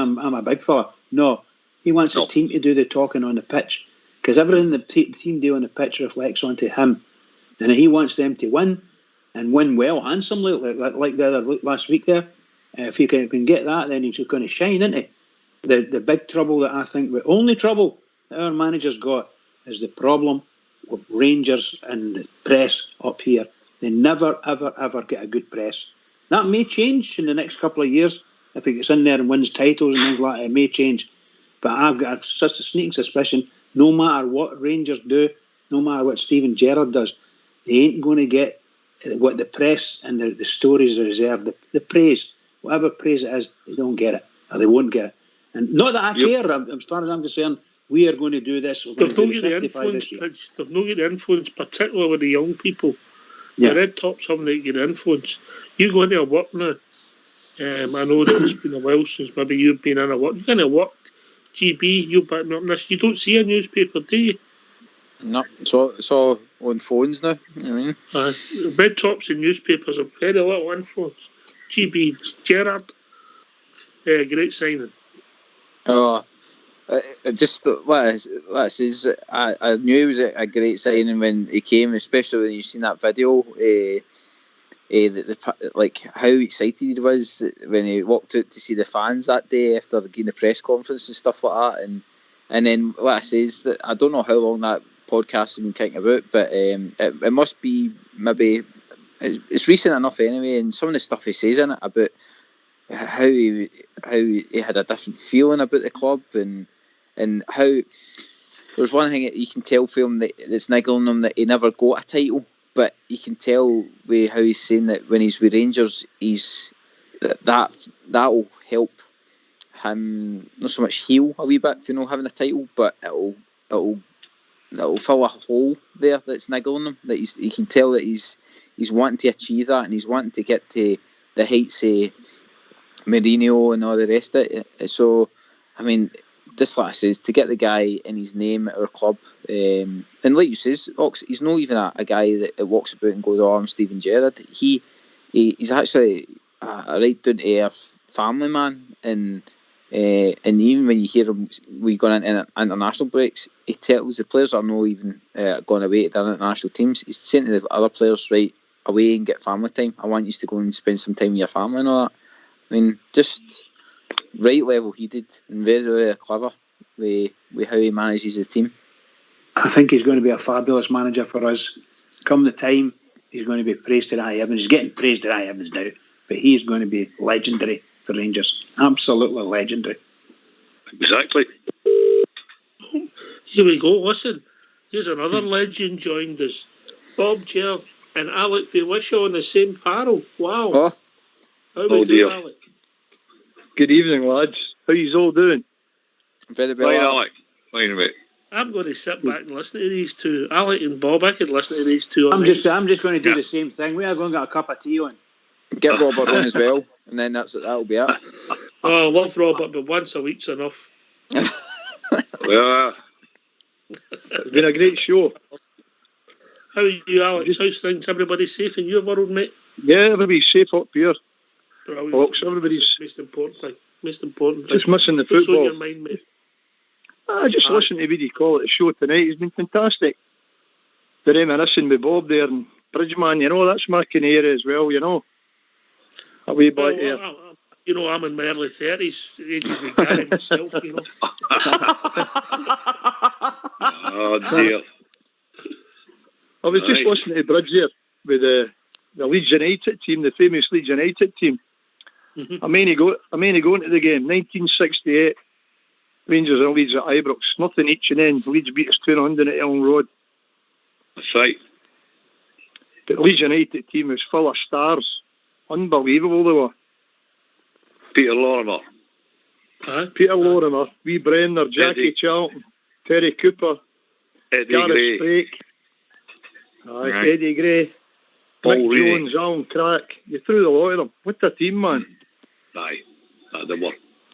fella. No, he wants the team to do the talking on the pitch, because everything the team do on the pitch reflects onto him, and he wants them to win, and win well, handsomely, like the other last week there. If he can get that, then he's going to shine, isn't he? The big trouble that I think, the only trouble that our manager's got is the problem with Rangers and the press up here. They never, ever get a good press. That may change in the next couple of years. If he gets in there and wins titles and things like that, it may change. But I've got such a sneaking suspicion, no matter what Rangers do, no matter what Steven Gerrard does, they ain't going to get what the press and the stories reserve, the praise. Whatever praise it is, they don't get it, or they won't get it. And not that I care, as far as I'm concerned, we are going to do this. They've not got the influence, particularly with the young people. The Red Top's having to get influence. You go into a work now. I know that it's been a while since maybe you've been in a work. You go into work, GB, you back me up on this. You don't see a newspaper, do you? No, it's all on phones now. You know what I mean? Red tops in newspapers have very little influence. GB Gerrard, great signing. Oh, just what I says. I knew it was a great signing when he came, especially when you seen that video. Like how excited he was when he walked out to see the fans that day after getting the press conference and stuff like that. And then what I say is that I don't know how long that podcast has been kicking about, but it must be maybe it's recent enough anyway. And some of the stuff he says in it about how he had a different feeling about the club and how there's one thing that you can tell from him that's niggling him that he never got a title. But you can tell with how he's saying that when he's with Rangers, that'll help him not so much heal a wee bit, having a title, but it'll fill a hole there that's niggling him. That you can tell that he's wanting to achieve that, and he's wanting to get to the heights of Mourinho and all the rest of it. So, I mean, just like I says, to get the guy in his name at our club, and like you says, Ox, he's not even a guy that walks about and goes, "Oh, I'm Steven Gerrard." He's actually a right down to earth family man, and even when you hear him, we going into international breaks, he tells the players are not even going away to their international teams. He's saying to the other players, right, away and get family time. I want you to go and spend some time with your family and all that. I mean, just right level headed and very, very clever with how he manages the team. I think he's going to be a fabulous manager for us. Come the time, he's going to be praised to the high heavens. He's getting praised to the high heavens now, but he's going to be legendary for Rangers. Absolutely legendary. Exactly. Here we go. Listen, here's another legend joined us. Bob Gerrard and Alec Wishaw on the same panel. Wow. Oh. How we doing, Alec? Good evening, lads. How you all doing? Very well. Fine, Alec. Fine, mate. I'm going to sit back and listen to these two. Alec and Bob, I could listen to these two. I'm just going to do the same thing. We are going to get a cup of tea on. Get Robert on as well, and then that'll be it. Oh, I love Robert, but once a week's enough. Yeah. It's been a great show. How are you, Alex? How's things? Everybody safe in your world, mate? Yeah, everybody's safe up here. Folks, everybody's most important thing. Just missing the What's football. on your mind, mate? I just listened to Viddy call it the show tonight. It's been fantastic. The reminiscing with Bob there and Bridgeman, that's my kind of area as well, A wee back there. I'm in my early 30s, ages of Gary myself, Oh, dear. I was just listening to Bridge there with the Leeds United team, the famous Leeds United team. Mm-hmm. I mean, go into the game, 1968, Rangers and Leeds at Ibrox, nothing each and then. Leeds beat us 200 at Elm Road. That's right. But the Leeds United team was full of stars. Unbelievable they were. Peter Lorimer. Peter Lorimer, Wee Brenner, Jackie Charlton, Terry Cooper, Eddie Gareth Gray. Sprake, Eddie Gray, Paul Mick Reilly. Jones, Alan Crack. You threw the lot of them. What a team, man. Aye. They were.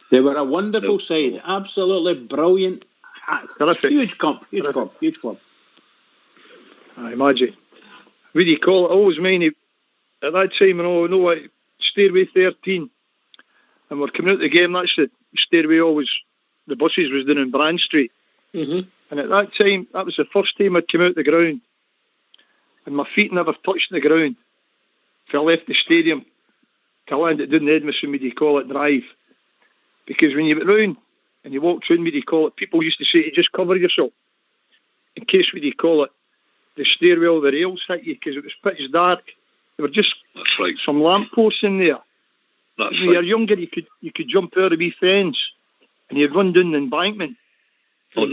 They were a wonderful side. Absolutely brilliant. Terrific. Huge club. I imagine. What do you call it? Always mind at that time, what, Stairway 13. And we're coming out the game, that's the stairway the buses was down in Brand Street. Mm-hmm. And at that time, that was the first time I'd come out the ground. And my feet never touched the ground. If I left the stadium, till I landed down the Edmiston, what do you call it, drive. Because when you went round and you walked round, what do you call it, people used to say to just cover yourself. In case, what do you call it, the stairwell, the rails hit you, because it was pitch dark. There were just some lampposts in there. When you were younger, you could jump out of wee fence and you'd run down the embankment. You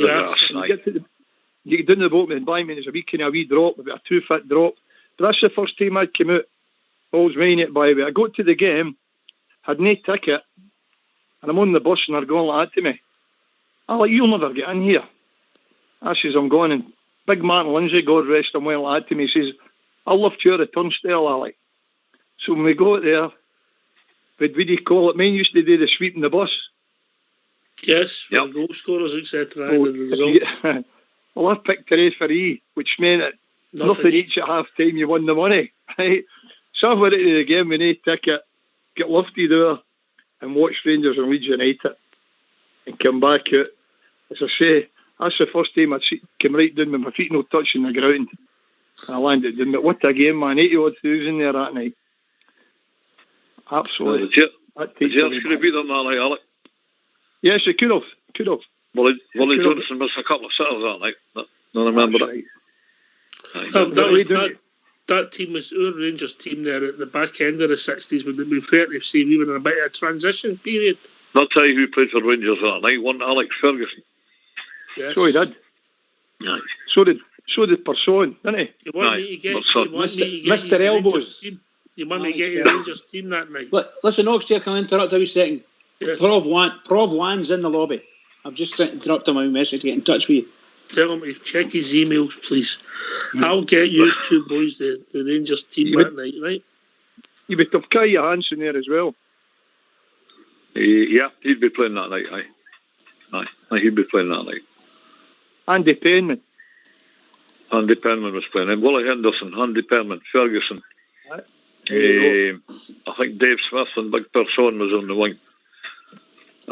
get down the boat with the embankment, there's a wee drop, about a 2-foot drop. But that's the first time I'd come out. Always mind it, by the way. I got to the game, had no ticket, and I'm on the bus and they're going like that to me. I'm like, you'll never get in here. I says, I'm going, and big Martin Lindsay, God rest him well, like that to me, he says, I'll lift you out of turnstile, Alec. So when we got there, what do you call it? Mine used to do the sweep in the bus. Yes, goal scorers, etc. Well, Well, I picked the referee, which meant that nothing each at half time, you won the money. Right? So I went into the game with no ticket, get lifted there, and watched Rangers and Leeds United, and come back out. As I say, that's the first time I came right down with my feet no touching the ground. And I landed down. But what a game, man. 80-odd thousand there that night. Absolutely. Did you could have beat them that night, Alec? Yes, you could have. Willie Johnson missed a couple of sitters that night. I remember that. That team was our Rangers team there at the back end of the 60s. Would it be fair to say we were in a bit of a transition period? I'll tell you who played for Rangers that night. One Alex Ferguson. Yes. So he did. Aye. So did Persson, didn't he? You want me to get Mr. Elbows. You want me to get your Rangers team that night? Listen, Oxtear, can I interrupt a wee second? Yes. Prov Wan's in the lobby. I've just interrupted my message to get in touch with you. Tell him to check his emails, please. I'll get you two boys the Rangers team that night, right? You would have Kai Johansson there as well. Yeah, he'd be playing that night, aye, he'd be playing that night. Andy Penman. Andy Penman was playing. And Willie Henderson, Andy Penman, Ferguson. Right. I think Dave Smith and Big Persson was on the wing.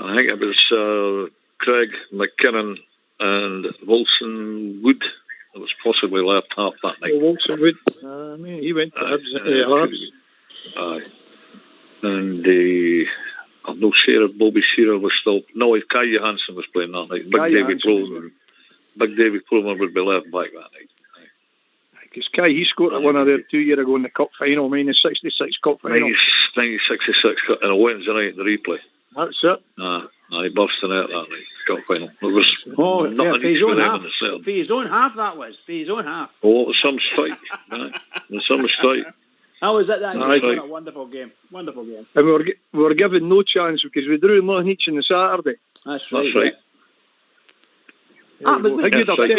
I think it was Craig McKinnon and Wilson Wood that was possibly left half that night. Wilson Wood. I mean, he went to Hearts. Aye. And I'm not sure if Bobby Shearer was still. No, Kai Johansson was playing that night. Big Davy Plomer would be left back that night. Because Kai, he scored at one of their 2 years ago in the cup final, the 66 cup final. 1966 on a Wednesday night in the replay. That's it. He burst in out that night, cup final. It was for his own half. For his own half, that was. For his own half. Oh, it was some strike. Some mistake. That was it, that game. Right. A wonderful game. Wonderful game. And we were given no chance because we drew nothing each on the Saturday. That's right. That's right. I think you'd have played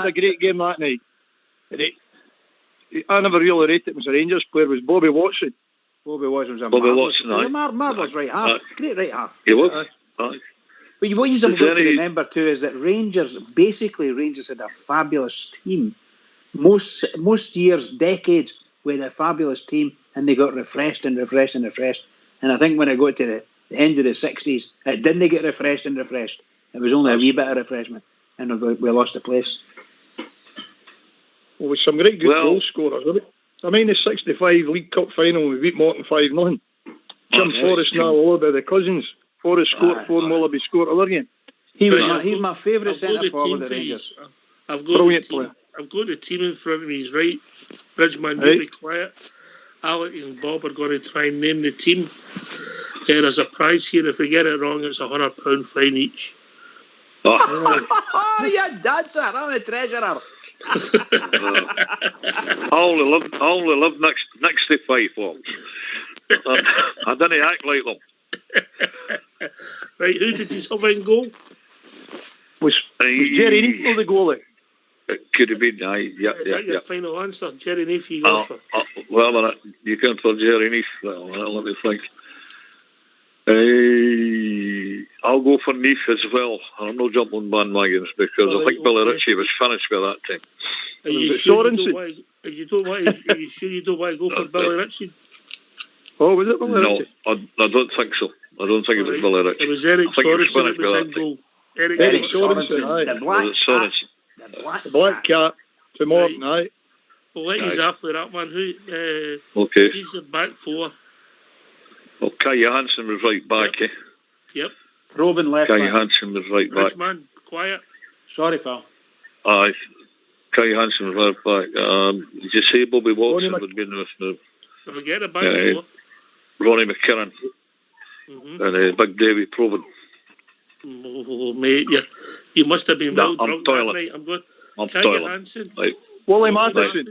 a great game that night. I never really rated him as a Rangers player. Was Bobby Watson. Bobby Watson was a marvellous right half. Great right half. He was. But what you've got to remember too is that Rangers had a fabulous team. Most years, decades, with a fabulous team, and they got refreshed. And I think when I got to the end of the 60s, it didn't get refreshed. It was only a wee bit of refreshment, and we lost the place. Well, with some great good goal scorers, wasn't it? I mean, the 65 League Cup final, we beat Morton 5-0. Jim Forrest and Lullaby, the cousins. Forrest scored 4, Lullaby scored other game. He was my favourite centre forward at Rangers. Brilliant player. I've got the team in front of me. He's right. Bridgman, be quiet. Alec and Bob are going to try and name the team. There's a prize here. If we get it wrong, it's £100 fine each. Oh, you're dancer. I'm a treasurer. I only live next to Fife, folks. I didn't act like them. Right, who did you have in goal? Was Jerry Neath the goalie? It could have been, Is that your final answer? Jerry Neath you go for? Well, you can't for Jerry Neath. Let me think. I'll go for Neath as well. I'm not jumping on bandwagons because I think Billy Ritchie was finished by that time. Are you sure you don't want to go for Billy Ritchie? Oh, was it Billy Ritchie? No, I don't think so. I don't think it was Billy Ritchie. It was Eric Sorensen that was in goal. Eric Sorensen. The black cat. To Morton, aye. Well, let you after that one. Okay. He's the back four. Well, Kai Johansson was right back, Yep. Proven left Kai back. Johansson was right back. Man, quiet. Sorry, pal. Aye. Kai Johansson was right back. Did you say Bobby Watson would be in this move? I'll get a back four. Ronnie McKinnon. And Big Davy Proven. Oh, mate, you must have been well drunk that night. I'm good. Kai Johansson. Right. Willie Matheson.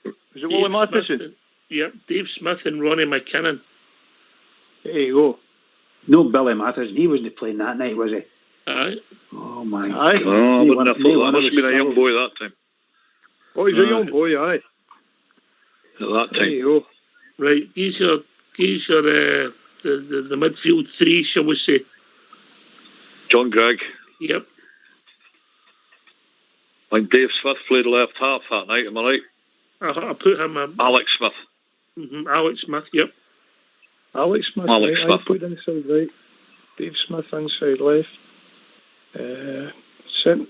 Is it Willie Matheson? Yep, Dave Smith and Ronnie McKinnon. There you go. No, Billy Matheson. He wasn't playing that night, was he? Aye. Oh, my God. Oh, I wouldn't have thought that. Must have been a young boy that time. Oh, he's a young boy, aye. At that time. There you go. Right, he's your the midfield three, shall we say? John Gregg. Yep. Like Dave Smith played left half that night, am I right? I put him Alex Smith. Alex Smith, yep. Alex Smith, Alex right? Smith. I put inside right. Dave Smith inside left. Centre.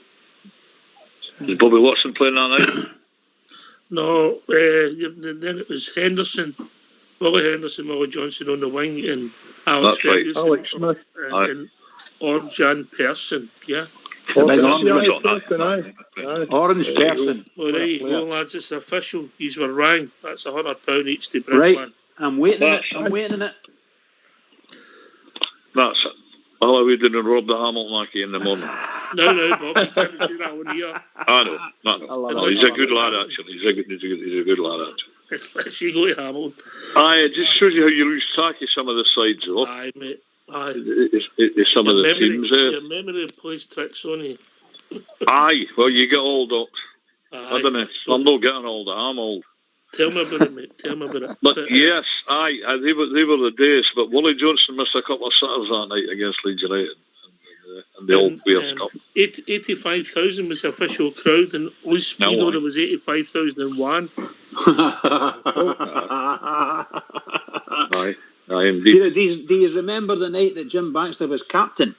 Was Bobby Watson playing that night? No, then it was Henderson, Willie Henderson, Willie Johnson on the wing, and Alex That's right. Ferguson, Alex Smith. and Jan Persson, yeah. The big Orange orange was on that. Aye. Orange person. Well, there you go, lads, it's official. These were rang. That's £100 each to Right. Bridgeman. I'm waiting on it. I'm waiting on it. That's it. Well, we didn't rob the Hamilton in the morning. No, Bob, you can't say that one here. I know. No, he's a good lad, actually. He's a good lad, actually. Let's you go to Hamilton. Aye, it just shows you how you lose track of some of the sides, though. Aye, mate. Aye. It's some of the teams there. Your memory plays tricks on you. Aye, well, you get old, Ox. Aye. I don't know. I'm not getting old. I'm old. Tell me about it, mate. Tell me about it. But yes, aye, they were the days. But Willie Johnson missed a couple of sitters that night against Leeds United in the old Bears Cup. 85,000 was the official crowd, and Luis Speedo there was 85,001. Aye, indeed. Do you remember the night that Jim Baxter was captain?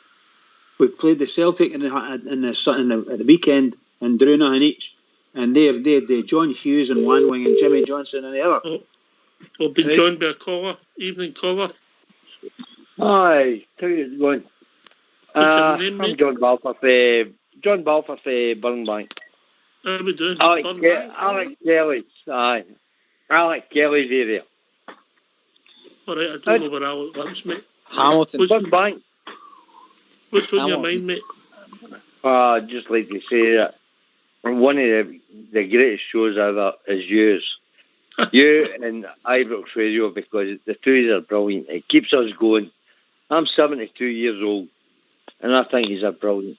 We played the Celtic at the weekend in Druna and each, and they had John Hughes in one wing and Jimmy Johnson in the other. Well, been joined by a caller, evening caller. Aye, tell you one. What's your name, I'm mate? John Balfour Burnbank. How we doing? Alex Kelly's, aye. Alex Kelly's area. All right, I don't know where Alex lives, mate. Hamilton. Burnbank. What's on your mind, mate? I'd just like to say that one of the greatest shows ever is yours. You and Ibrox Radio, because the two of you are brilliant. It keeps us going. I'm 72 years old, and I think he's brilliant.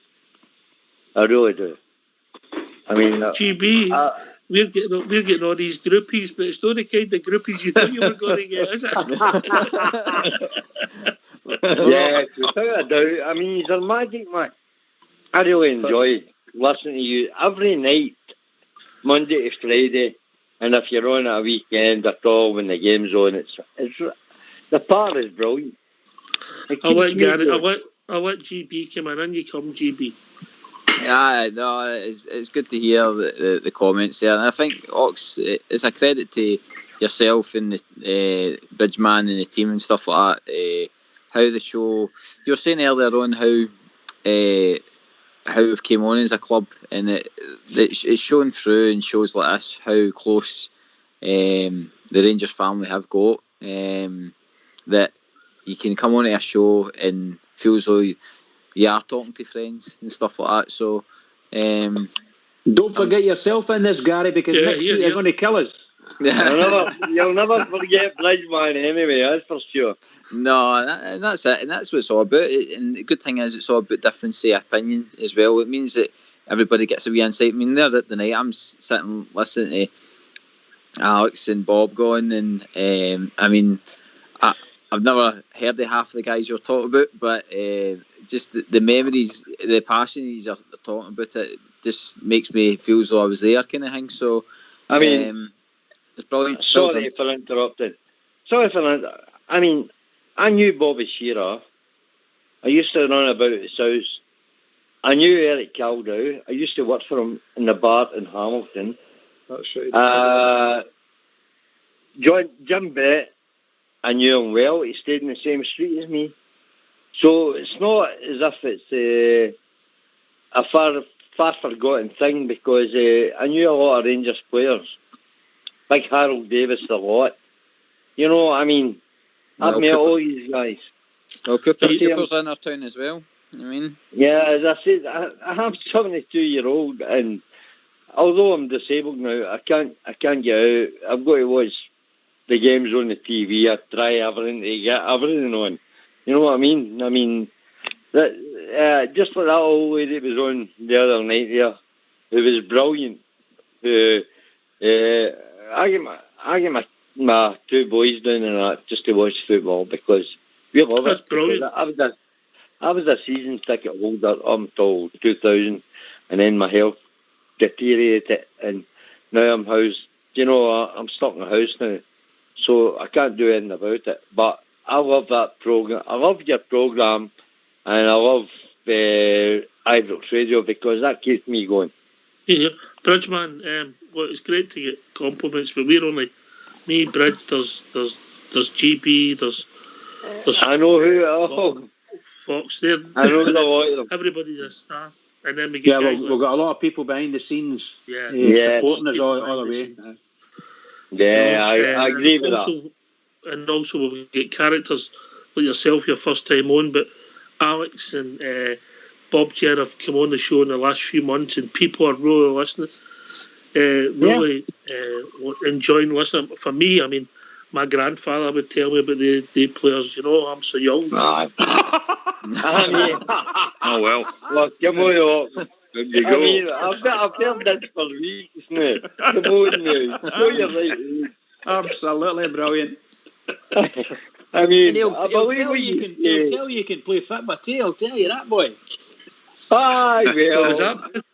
I really do. I mean, GB, we're getting all these groupies, but it's not the kind of groupies you thought you were going to get, is it? yeah, without a doubt. I mean, he's a magic man. I really enjoy listening to you every night, Monday to Friday, and if you're on a weekend at all when the game's on, it's the part is brilliant. I'll let GB come in, and you come, GB. Yeah, no, it's good to hear the comments there, and I think Ox, it's a credit to yourself and the Bridgeman and the team and stuff like that. How the show, you were saying earlier on how we've came on as a club, and it's shown through in shows like this how close the Rangers family have got. That you can come on to a show and feel as though you are talking to friends and stuff like that. So don't forget yourself in this, Gary, because next week they're going to kill us. You'll never forget Bridgeman anyway, that's for sure. No, that's it, and that's what it's all about. And the good thing is, it's all about difference of opinion as well. It means that everybody gets a wee insight. I mean, there the night I'm sitting listening to Alex and Bob going, and I mean, I've never heard of half of the guys you're talking about, but just the memories, the passion they're talking about, it just makes me feel as though I was there, kind of thing. So, I mean, it's brilliant. Sorry for interrupting. I mean, I knew Bobby Shearer. I used to run about his house. I knew Eric Caldow. I used to work for him in the bar in Hamilton. That's right. Jim Brett, I knew him well. He stayed in the same street as me. So it's not as if it's a far forgotten thing, because I knew a lot of Rangers players. Like Harold Davis a lot. You know, I mean, I've met all these guys. Well, Cooper's in our town as well. I mean, yeah, as I said, I am 72-year-old, and although I'm disabled now, I can't get out. I've got to watch the games on the TV. I try everything to get everything on. You know what I mean? I mean, that just like that old lady that was on the other night there, it was brilliant. I get my two boys down and that just to watch football, because we love That's it. Brilliant. I was a season ticket holder until 2000, and then my health deteriorated, and now I'm housed. I'm stuck in a house now, so I can't do anything about it. But I love that program. I love your program, and I love Ibrox Radio because that keeps me going. Yeah, Bridgeman. Well, it's great to get compliments, but we're only me, Bridge. There's GB. There's I know who. Fox there. I know a lot of them. Everybody's a star, and then we get guys we've got a lot of people behind the scenes. Yeah, supporting us all the way. Yeah, I agree with that. And also we'll get characters like yourself, your first time on, but Alex and Bob Chair have come on the show in the last few months, and people are really listening, enjoying listening. For me, I mean, my grandfather would tell me about the players. I'm so young. Oh well. Look, come on. There you go. I mean, I've heard this for weeks now. Come on now. Show your right. Absolutely brilliant. I mean, he'll tell you you can play football too. I'll tell you that, boy. Aye, well. What was that?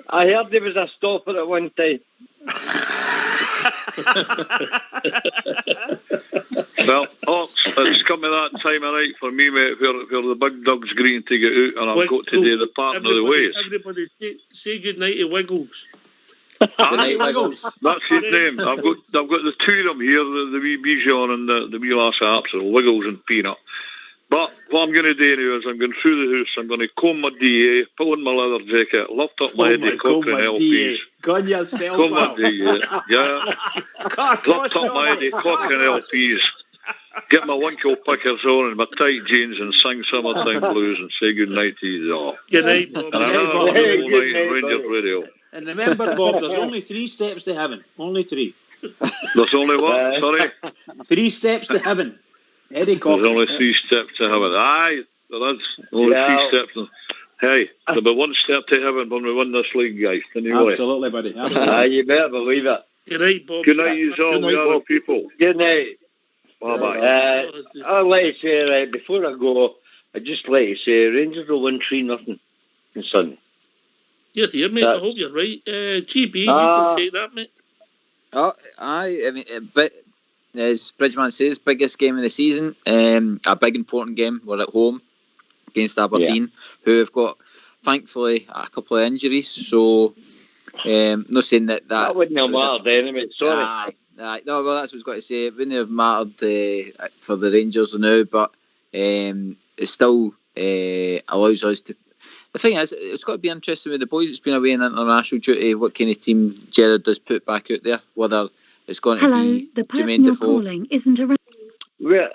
I heard there was a stopper at one time. Well, it's coming that time of night for me, mate, where the big dog's green to get out, and I've got to do the partner of the ways. Everybody say good night to Wiggles. Good night, Wiggles. That's his name. I've got the two of them here, the wee Bijan and the wee lass Apple, Wiggles and Peanut. But what I'm going to do now is I'm going through the house, I'm going to comb my DA, put on my leather jacket, lift up my Eddie Cochran LPs. God yourself, comb my DA, yeah. Lift up my Eddie Cochran LPs. Get my winkle pickers on and my tight jeans and sing Summertime Blues and say good night to you all. Good night, Bob. And another wonderful night in Rangers Radio. And remember, Bob, there's only 3 steps to heaven. Only 3. There's only what? Sorry? 3 steps to heaven. Eddie Cochran. There's only 3 steps to heaven. Aye, there is. Only 3 steps. Hey, there'll be 1 step to heaven when we win this league, guys. Anyway. Absolutely, buddy. Absolutely. Aye, you better believe it. Good night, Bob. Good night, you all, the other people. Good night. Bye-bye. I'd like to say, right, before I go, I'd just like to say Rangers will win 3-0 on Sunday. You're here, mate. I hope you're right. GB, you can take that, mate. Oh, aye. I mean, but as Bridgeman says, biggest game of the season. A big important game. We're at home against Aberdeen, who have got, thankfully, a couple of injuries. So, not saying that wouldn't have mattered anyway. Sorry. Aye. No, well, that's what I was going to say. It wouldn't have mattered for the Rangers now, but it still allows us to. The thing is, it's got to be interesting with the boys that's been away in international duty, what kind of team Gerrard does put back out there, whether it's going to be Jermaine Defoe. Isn't around. We're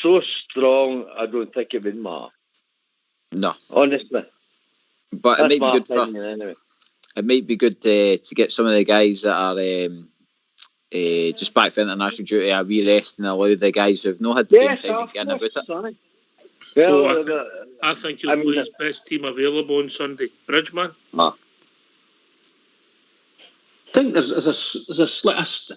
so strong, I don't think it would matter. No. Honestly. But that's it might be good anyway. It might be good to get some of the guys that are just back for international duty a wee rest and allow the guys who have not had the game time to get in about it. Sorry. Well, I think he'll play his best team available on Sunday. Bridgeman? I think there's a slight.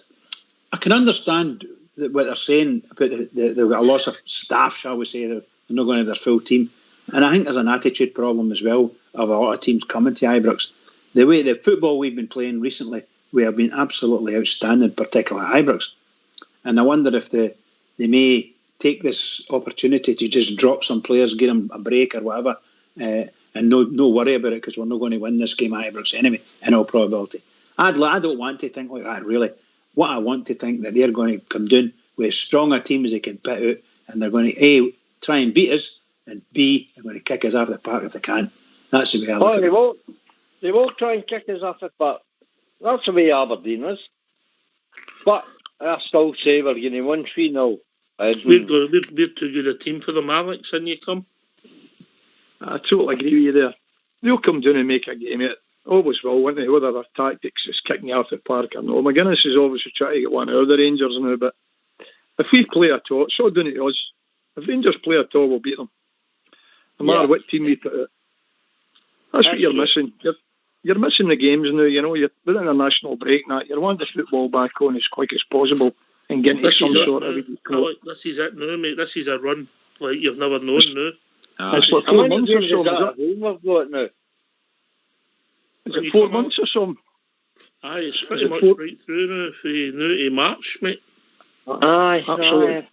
I can understand what they're saying about they've got a loss of staff, shall we say. They're not going to have their full team. And I think there's an attitude problem as well of a lot of teams coming to Ibrox. The way the football we've been playing recently, we have been absolutely outstanding, particularly at Ibrox. And I wonder if they may take this opportunity to just drop some players, give them a break or whatever, and no worry about it because we're not going to win this game at Ibrox anyway, in all probability. I don't want to think like that, really. What I want to think that they're going to come down with as strong a team as they can put out, and they're going to A, try and beat us, and B, they're going to kick us off the park if they can. That's the way I look at it. They won't try and kick us off the park. That's the way Aberdeen is. But I still say we're going to win 3-0. We're too good a team for them, Alex, and you come. I totally agree with you there. They'll come down and make a game of it. Always will, won't they? Whether their tactics is kicking you off the park or no. McGuinness is obviously trying to get one out of the Rangers now, but if we play at all, it's all down to us. If Rangers play at all, we'll beat them. No matter what team we put out. That's what you're missing. You're missing the games now, you know. You're within a national break now. You're wanting the football back on as quick as possible and getting to some sort of... This is it now, mate. This is a run like you've never known now. It's what 4 months or so. We've got now. Is it 4 months or something? Aye, it's pretty it much four- right through now, now to March, mate. Aye, Absolutely. aye.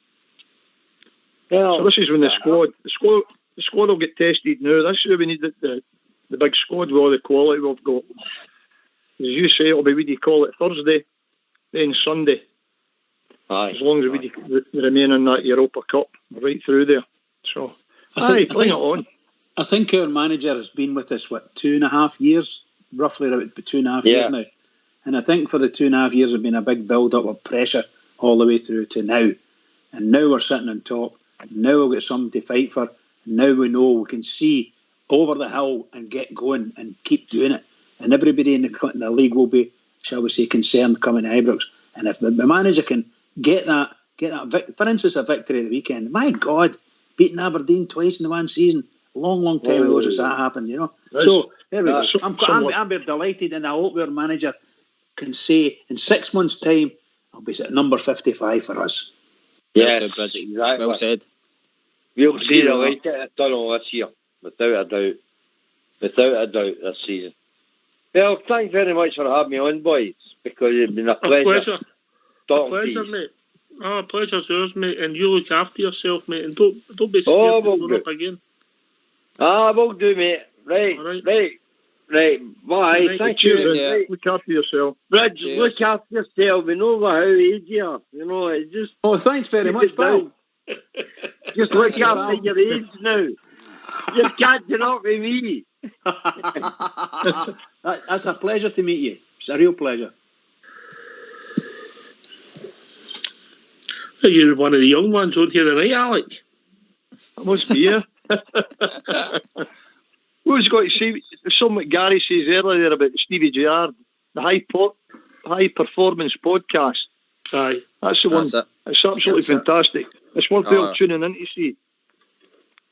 Well, So this is when the squad will get tested now. This is where we need the big squad with all the quality we've got. As you say, it'll be, what do you call it, Thursday, then Sunday. aye. As long as we remain in that Europa Cup, right through there. So, bring it on. I think our manager has been with us, 2.5 years? Roughly about 2.5 years now. And I think for the 2.5 years there's been a big build-up of pressure all the way through to now. And now we're sitting on top. Now we've got something to fight for. Now we know we can see over the hill and get going and keep doing it. And everybody in the league will be, shall we say, concerned coming to Ibrox. And if the manager can get that, for instance, a victory at the weekend, my God, beating Aberdeen twice in the one season, long time ago since that happened, you know. Right. So there we go. Somewhat. I'm delighted, and I hope our manager can say in 6 months' time, I'll be at number 55 for us. Yes, Well said, Bridge. exactly. Well said. We'll see the light at the tunnel this year, without a doubt. Without a doubt, this season. Well, thanks very much for having me on, boys, because it's been a pleasure. A talking to pleasure, you. mate. Oh, pleasure's yours, mate. And you look after yourself, mate. And don't be scared Oh, to will go do. up again. Will do, mate. Right, All right. right. Bye. Good night. Thank Cheers, you. Yeah. Look after yourself. Bridge, Cheers. look after yourself. We know how age you are. You know, it's just Oh, thanks very keep much, it pal. down. Just look Thank you, after pal. your age now. You're catching up with me. That's a pleasure to meet you. It's a real pleasure. You're one of the young ones on here tonight, Alec. That must be, yeah. Who's got to see something Gary says earlier about Stevie Gerrard, the high performance podcast? Aye. That's the one. That's it. It's absolutely That's it. fantastic. It's worth people tuning in to see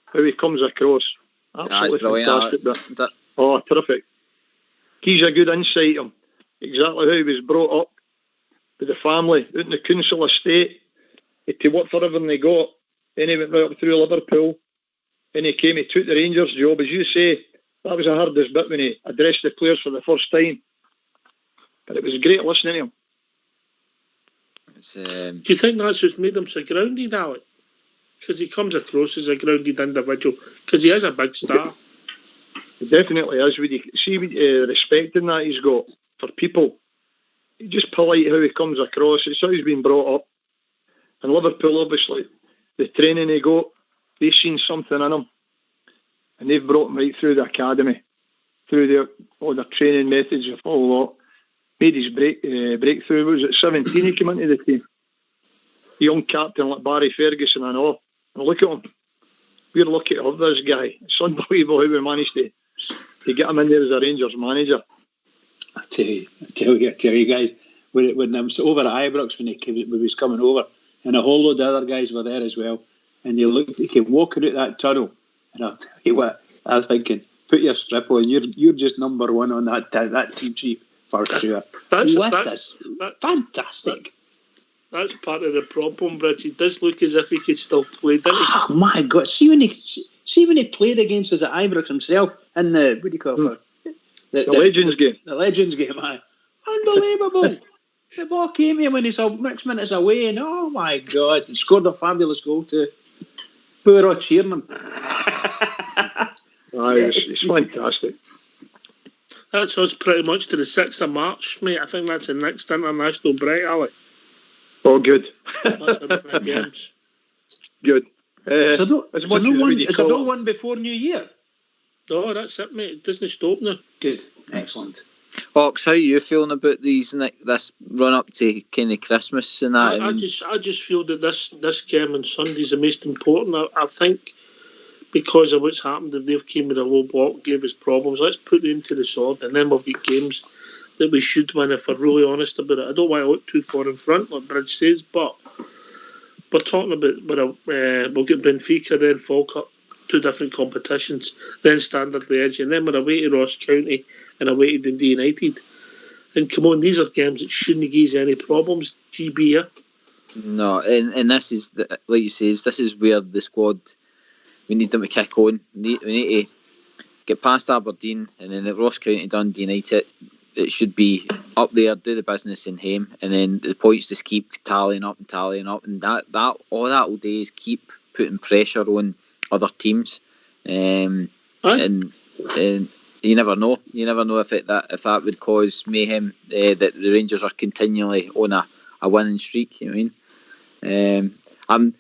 how he comes across. Absolutely brilliant, fantastic. Terrific. He's a good insight on exactly how he was brought up with the family out in the council estate. He had to work for everything they got. Then he went right up through Liverpool. Then he took the Rangers job. As you say, that was the hardest bit when he addressed the players for the first time. But it was great listening to him. It's, Do you think that's what's made him so grounded, Alec? Because he comes across as a grounded individual. Because he is a big star. He definitely is. With the respect in that he's got for people. He's just polite how he comes across. It's how he's been brought up. And Liverpool, obviously, the training he got, they've seen something in him. And they've brought him right through the academy, through all their training methods, a whole lot. Made his breakthrough. Was it 17 he came into the team? A young captain like Barry Ferguson and all. And look at him. We're lucky to have this guy. It's unbelievable how we managed to get him in there as a Rangers manager. I tell you guys, when I was over at Ibrox when he was coming over, and a whole load of other guys were there as well, and he came walking out that tunnel, and I'll tell you what, I was thinking, put your strip on, you're just number one on that team sheet for sure. That's Fantastic. That's part of the problem, Bridge. He does look as if he could still play, doesn't he? Oh my God! See when he played against us at Ibrox himself in the what do you call it? The Legends game. The Legends game, man. Unbelievable. The ball came here when he's 6 minutes away, and oh my God, he scored a fabulous goal too. We were all cheering him. It's fantastic. That's us pretty much to the 6th of March, mate. I think that's the next international break, Alec. Oh, good. That's the big games. Good. Is there no one? one before New Year? No, that's it, mate. It doesn't stop now. Good. Excellent. Ox, how are you feeling about this run up to kind of Christmas and that? I just feel that this game on Sunday is the most important. I think because of what's happened, if they've came with a low block, gave us problems, let's put them to the sword, and then we've got games that we should win if we're really honest about it. I don't want to look too far in front, like Bridge says, but we're talking about we'll get Benfica, then Falkirk, 2 different competitions, then Standard Liège, and then we're away to Ross County and away to Dundee United. And come on, these are games that shouldn't give you any problems, GB. Yeah? No, and this is, like you say, this is where the squad, we need them to kick on. We need to get past Aberdeen, and then at Ross County, Dundee United, it should be up there, do the business in Hame, and then the points just keep tallying up, and that all that will do is keep putting pressure on other teams, and you never know. You never know if that would cause mayhem. That the Rangers are continually on a winning streak. You know what I mean?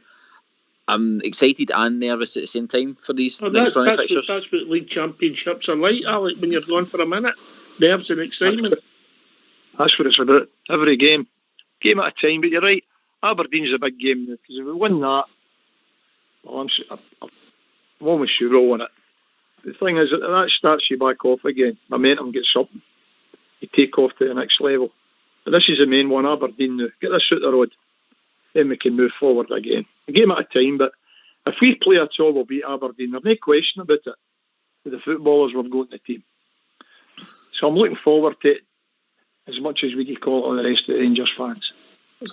I'm excited and nervous at the same time for these next round of fixtures. That's what league championships are like, Alec. When you're gone for a minute, nerves and excitement. That's what it's about. Every game at a time. But you're right. Aberdeen's a big game because if we win that, well, I'm almost sure we'll win it. The thing is that starts you back off again. Momentum gets up. You take off to the next level. But this is the main one, Aberdeen now. Get this out the road. Then we can move forward again. A game at a time, but if we play at all, we'll beat Aberdeen. There's no question about it. With the footballers we've got in the team. So I'm looking forward to it as much as we can call it on the rest of the Rangers fans.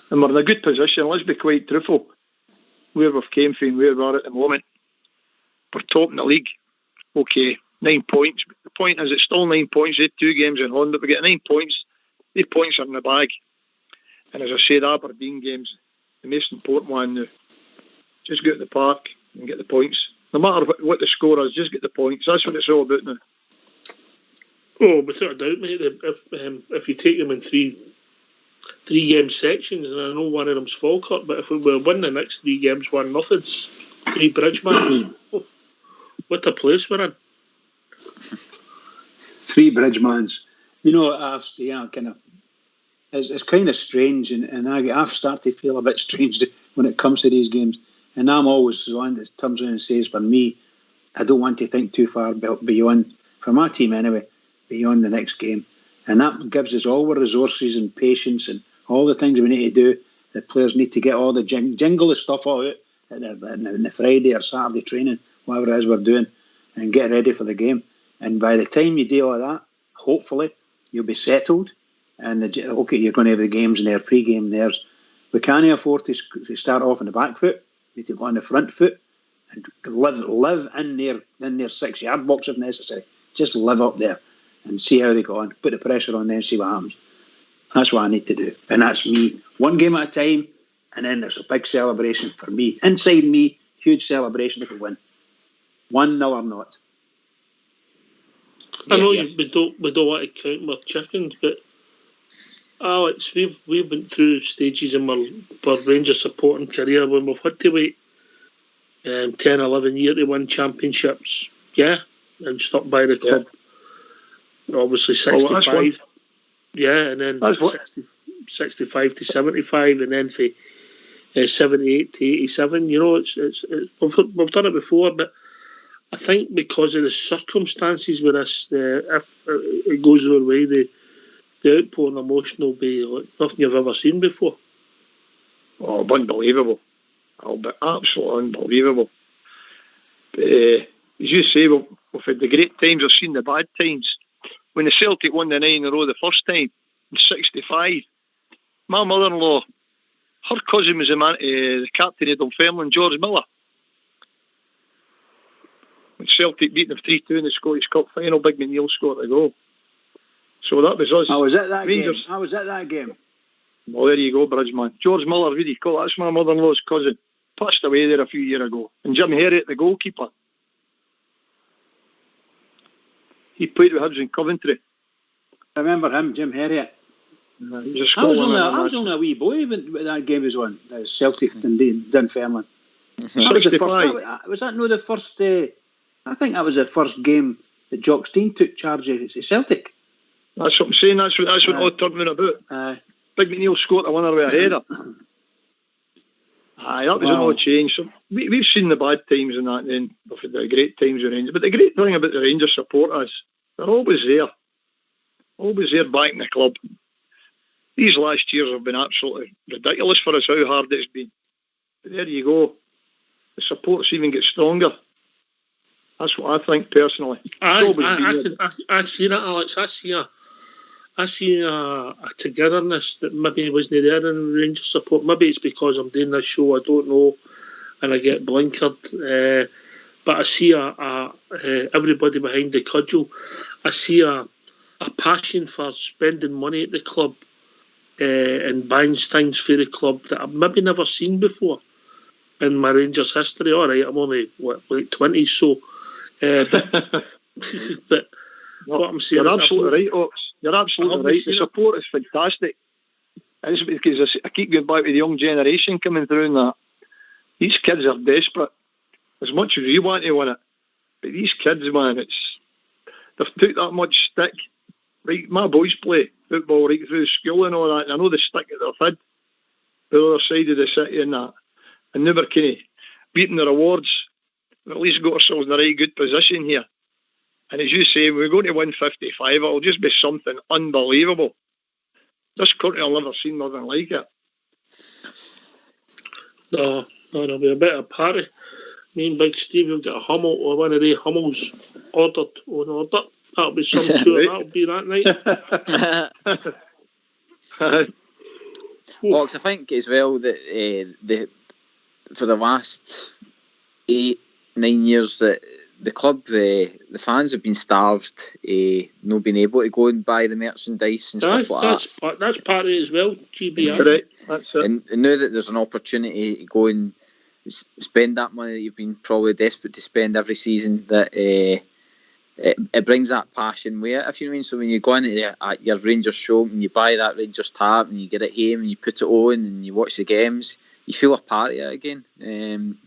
And we're in a good position. Let's be quite truthful. Where we've came from, where we are at the moment. We're top in the league. Okay, 9 points. But the point is, it's still 9 points. They had 2 games in hand, but we get 9 points. 8 points are in the bag. And as I said, Aberdeen game's the most important one now. Just go to the park and get the points. No matter what the score is, just get the points. That's what it's all about now. Oh, without a doubt, mate. If you take them in three game sections, and I know one of them's Falkirk, but if we win the next 3 games 1-0, 3 Bridgemans. Oh, what a place we're in. 3 Bridgemans. You know, it's kind of strange, and I've started to feel a bit strange when it comes to these games. And I'm always the one that turns around and says, for me, I don't want to think too far beyond, for my team anyway, beyond the next game. And that gives us all the resources and patience and all the things we need to do. The players need to get all the jingle stuff out in the Friday or Saturday training, whatever it is we're doing, and get ready for the game. And by the time you do all that, hopefully, you'll be settled. And okay, you're going to have the games there, pre-game there. We can't afford to start off on the back foot. We need to go on the front foot and live in their 6-yard box if necessary. Just live up there and see how they go on. Put the pressure on them and see what happens. That's what I need to do. And that's me. 1 game at a time, and then there's a big celebration for me. Inside me, huge celebration if we win. 1-0 or not. I know we don't want to count more chickens, but Alex, we've been through stages in our Rangers supporting career when we've had to wait 10, 11 years to win championships. Yeah, and stuck by the club. Obviously 65. And then 65 to 75, and then for 78 to 87. You know, it's we've done it before, but I think because of the circumstances with us, if it goes our way, the outpouring emotion will be like nothing you've ever seen before. Oh, unbelievable. Absolutely unbelievable. But, as you say, we've had the great times, we've seen the bad times. When the Celtic won the 9 in a row the first time, in 65, my mother-in-law, her cousin was the captain of Dunfermline, George Miller. When Celtic beat them 3-2 in the Scottish Cup final, Big McNeil scored a goal. So that was us. I was at that game. Well, there you go, Bridgeman. George Miller, really cool. That's my mother-in-law's cousin. Passed away there a few years ago. And Jim Herriot, the goalkeeper. He played with Hibs in Coventry. I remember him, Jim Herriot. He was I was only a wee boy when that game was on. Celtic and Dunfermline. That was the first. Was that not the first? I think that was the first game that Jock Stein took charge of Celtic. That's what I'm saying. That's what all tournament about. Big McNeil scored a winner with a header. That was an odd change. So we've seen the bad times and that, and then we've had the great times with Rangers. But the great thing about the Rangers supporters, they're always there. Always there backing the club. These last years have been absolutely ridiculous for us, how hard it's been. But there you go. The support's even get stronger. That's what I think personally. I see that, Alex. I see a togetherness that maybe wasn't there in Rangers support. Maybe it's because I'm doing this show, I don't know, and I get blinkered. but I see everybody behind the cudgel. I see a passion for spending money at the club and buying things for the club that I've maybe never seen before in my Rangers history. All right, I'm only late 20s, so but what I'm saying you're is absolutely right, Ox. You're absolutely right. The support is fantastic. It's because I keep going back with the young generation coming through and that. These kids are desperate. As much as we want to win it, but these kids, man, they've took that much stick. Right, my boys play football right through school and all that, and I know the stick that they've had the other side of the city and that, and never kind of beating the rewards. We've at least got ourselves in a right good position here. And as you say, we're going to win 55. It'll just be something unbelievable. This country will never seen nothing like it. No, it'll be a bit of party. Me and Big Steve will get a Hummel or one of the Hummels ordered on order. That'll be some tour. That'll be that night. Ox, I think as well that for the last 8-9 years that the club, the fans have been starved, not being able to go and buy the merchandise and stuff like that. That's part of it as well, GBI. Correct, that's it. And now that there's an opportunity to go and spend that money that you've been probably desperate to spend every season, that it brings that passion with it, if you know what I mean. So when you go into your Rangers show and you buy that Rangers tab and you get it home and you put it on and you watch the games, you feel a part of it again. And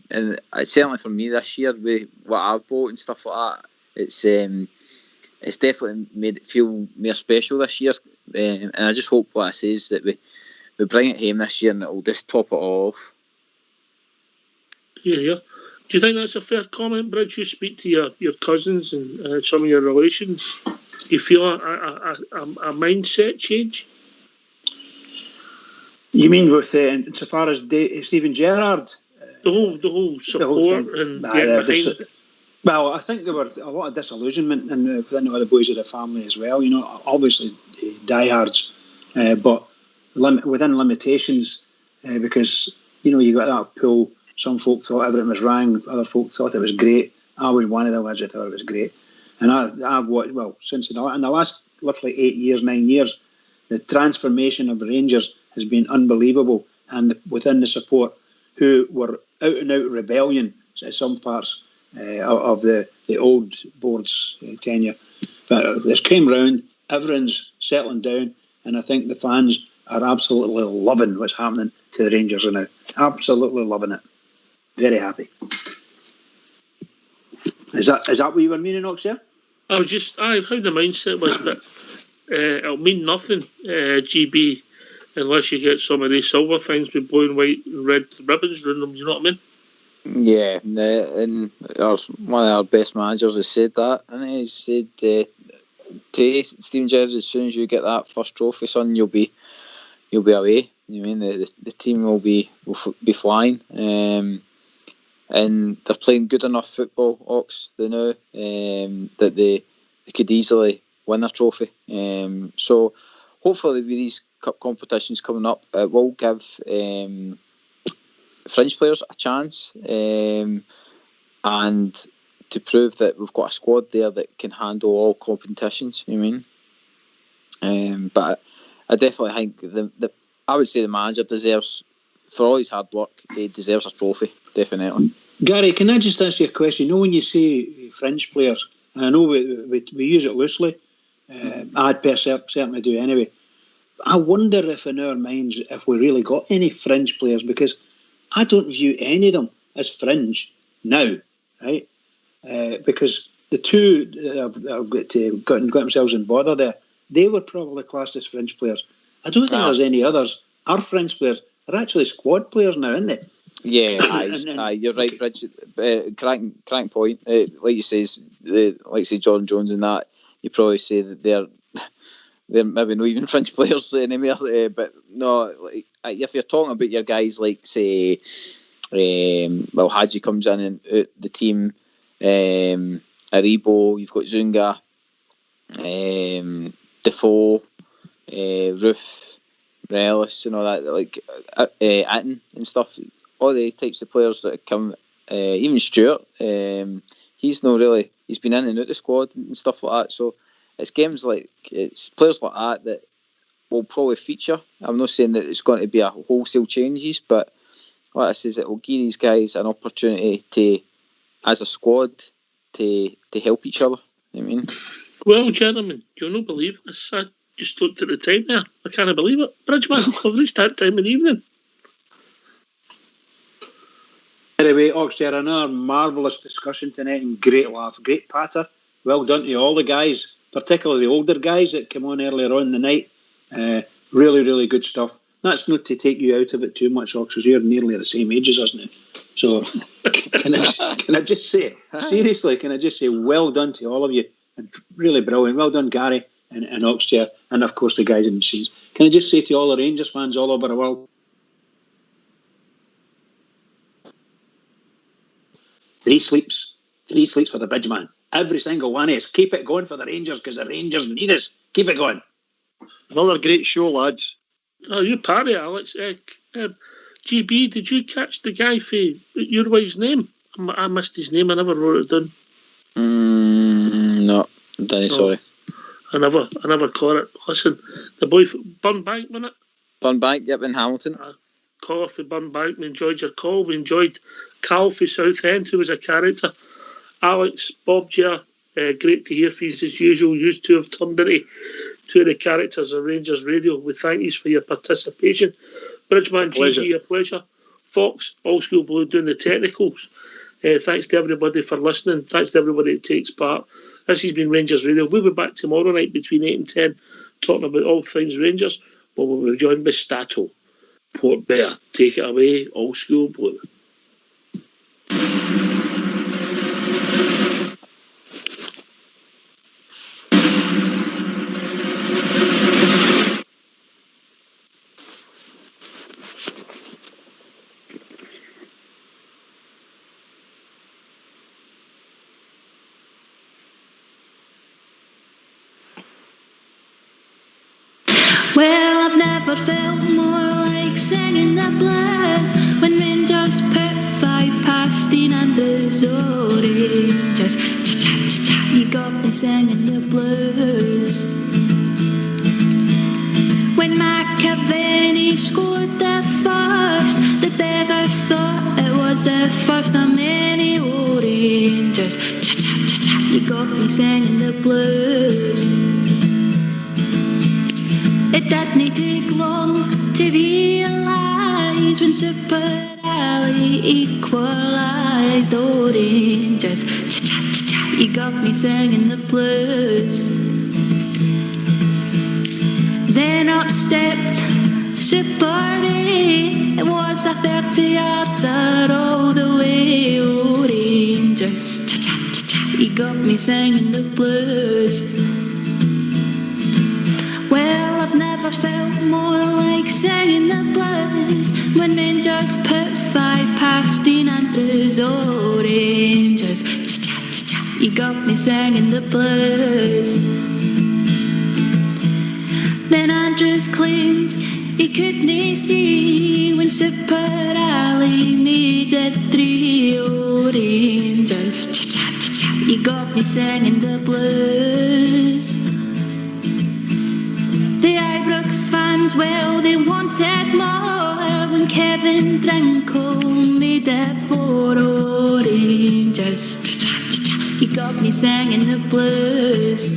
certainly for me this year, with what I've bought and stuff like that, it's definitely made it feel more special this year. And I just hope what I say is that we bring it home this year and it'll just top it off. Yeah. Do you think that's a fair comment, Bridge? You speak to your cousins and some of your relations. Do you feel a mindset change? You mean with insofar as Steven Gerrard? The whole support and behind. Well, I think there were a lot of disillusionment within the boys of the family as well. You know, obviously diehards, but within limitations, because you know you got that pull. Some folk thought everything was wrong. Other folk thought it was great. I was one of them. I thought it was great. And I've watched, since in the last roughly 9 years, the transformation of the Rangers has been unbelievable. And within the support, who were out and out rebellion at some parts of the old board's tenure. But this came round, everyone's settling down, and I think the fans are absolutely loving what's happening to the Rangers now. Absolutely loving it. Very happy. Is that what you were meaning, Ox? Yeah? I was just how the mindset was, but it'll mean nothing, GB, unless you get some of these silver things with blue and white and red ribbons around them. You know what I mean? Yeah, and one of our best managers has said that, and he said to Steven Gerrard, as soon as you get that first trophy, son, you'll be away. You mean the team will be flying. And they're playing good enough football, Ox, they know, that they could easily win a trophy. So hopefully with these cup competitions coming up, it will give French players a chance, and to prove that we've got a squad there that can handle all competitions. You know what I mean? But I definitely think I would say the manager deserves, for all his hard work, he deserves a trophy, definitely. Gary, can I just ask you a question? You know, when you say French players, and I know we use it loosely, I'd certainly do anyway. I wonder if in our minds, if we really got any French players, because I don't view any of them as fringe now, right? Because the two that have got themselves in bother there, they were probably classed as French players. I don't think there's any others. Our French players are actually squad players now, isn't they? Yeah, you're right, Bridget. Crank point. Like you say, John Jones and that. You probably say that they're maybe not even French players anymore. But no, if you're talking about your guys like say, Hadji comes in and out the team. Aribo, you've got Zunga, Defoe, Roof, Relis, and all that, like Atten and stuff. All the types of players that come even Stuart, he's not really. He's been in and out the squad and stuff like that. So it's players like that will probably feature. I'm not saying that it's going to be a wholesale changes, but what I say is it will give these guys an opportunity to, as a squad, to help each other. You know what I mean? Well, gentlemen, do you not believe this? I just looked at the time there. I can't believe it. Bridgeman, I've reached that time in the evening. Anyway, Oxter, another marvellous discussion tonight and great laugh, great patter. Well done to all the guys, particularly the older guys that came on earlier on in the night. Really, really good stuff. That's not to take you out of it too much, Ox, because you're nearly the same age as us now. So can I just say, seriously, can I just say well done to all of you? And really brilliant. Well done, Gary and Oxter, and of course the guys in the scenes. Can I just say to all the Rangers fans all over the world, 3 sleeps for the Bridgeman. Every single one of us. Keep it going for the Rangers because the Rangers need us. Keep it going. Another great show, lads. Oh, you're party, Alex. GB, did you catch the guy for your wife's name? I missed his name. I never wrote it down. No, Danny, sorry. I never caught it. Listen, the boy from Burnbank, wasn't it? Burnbank, yep, in Hamilton. Caller for Burnbank. We enjoyed your call. We enjoyed Cal for Southend, who was a character. Alex, Bob Gia, great to hear from you as usual. You two have turned into two of the characters of Rangers Radio. We thank you for your participation. Bridgeman, GB, a pleasure. Fox, All School Blue doing the technicals. Thanks to everybody for listening. Thanks to everybody that takes part. This has been Rangers Radio. We'll be back tomorrow night between 8 and 10 talking about all things Rangers. But we'll be joined by Stato. Port Bear, take it away, All School Blue. Well, I've never felt more like singing the blues when Rangers put 5 past Dean Andrews. Oh, Rangers, cha-cha-cha-cha, you got me singing the blues. When McAvenny scored the first, the beggars thought it was the first of many. Oh, Rangers, cha-cha-cha-cha, you got me singing the blues. It didn't take long to realise when Super Ali equalised. Oh, Rangers, cha-cha-cha-cha, you got me singing the blues. Then up stepped Super A. It was a 30-yarder all the way. Oh, Rangers, cha-cha-cha-cha, you got me singing the blues. Well, I've never felt more like singing the blues when Rangers put 5 past Dean Andrews. Oh, Rangers, cha-cha-cha-cha, you got me singing the blues. Then Andrews claimed he couldn't see when Super Ali made it 3. Oh, Rangers, cha-cha-cha-cha, you got me singing the blues. The Ibrox fans, well, they wanted more when Kevin Drinkle made it 4. Oh, Rangers, cha-cha-cha-cha, you got me singing the blues.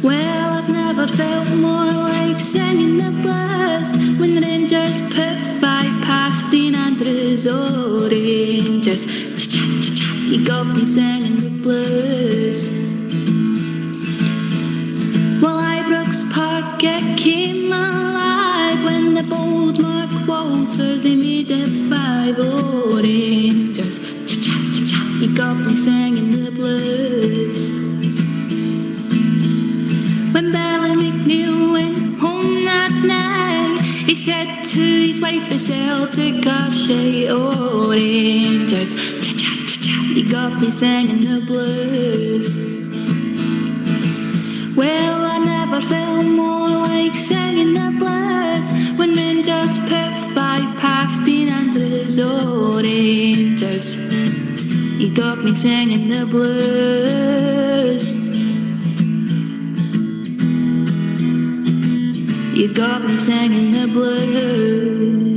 Well, I've never felt more like singing the blues when the Rangers put 5 past Dean Andrews. Oh, Rangers, cha-cha-cha-cha, you got me singing the blues. Well, Ibrox Park, it came alive when the bold Mark Walters, he made it 5. Oh, Rangers, cha-cha-cha-cha, you got me singing the blues. When Barry McNeil went home that night, he said to his wife, the Celtic are shite. Oh, Rangers, cha-cha-cha-cha, you got me singing the blues. Well, I never felt more like singing the blues when Rangers put 5 past Dean Andrews. Angeles Oranges. You got me singing the blues. You got me singing the blues.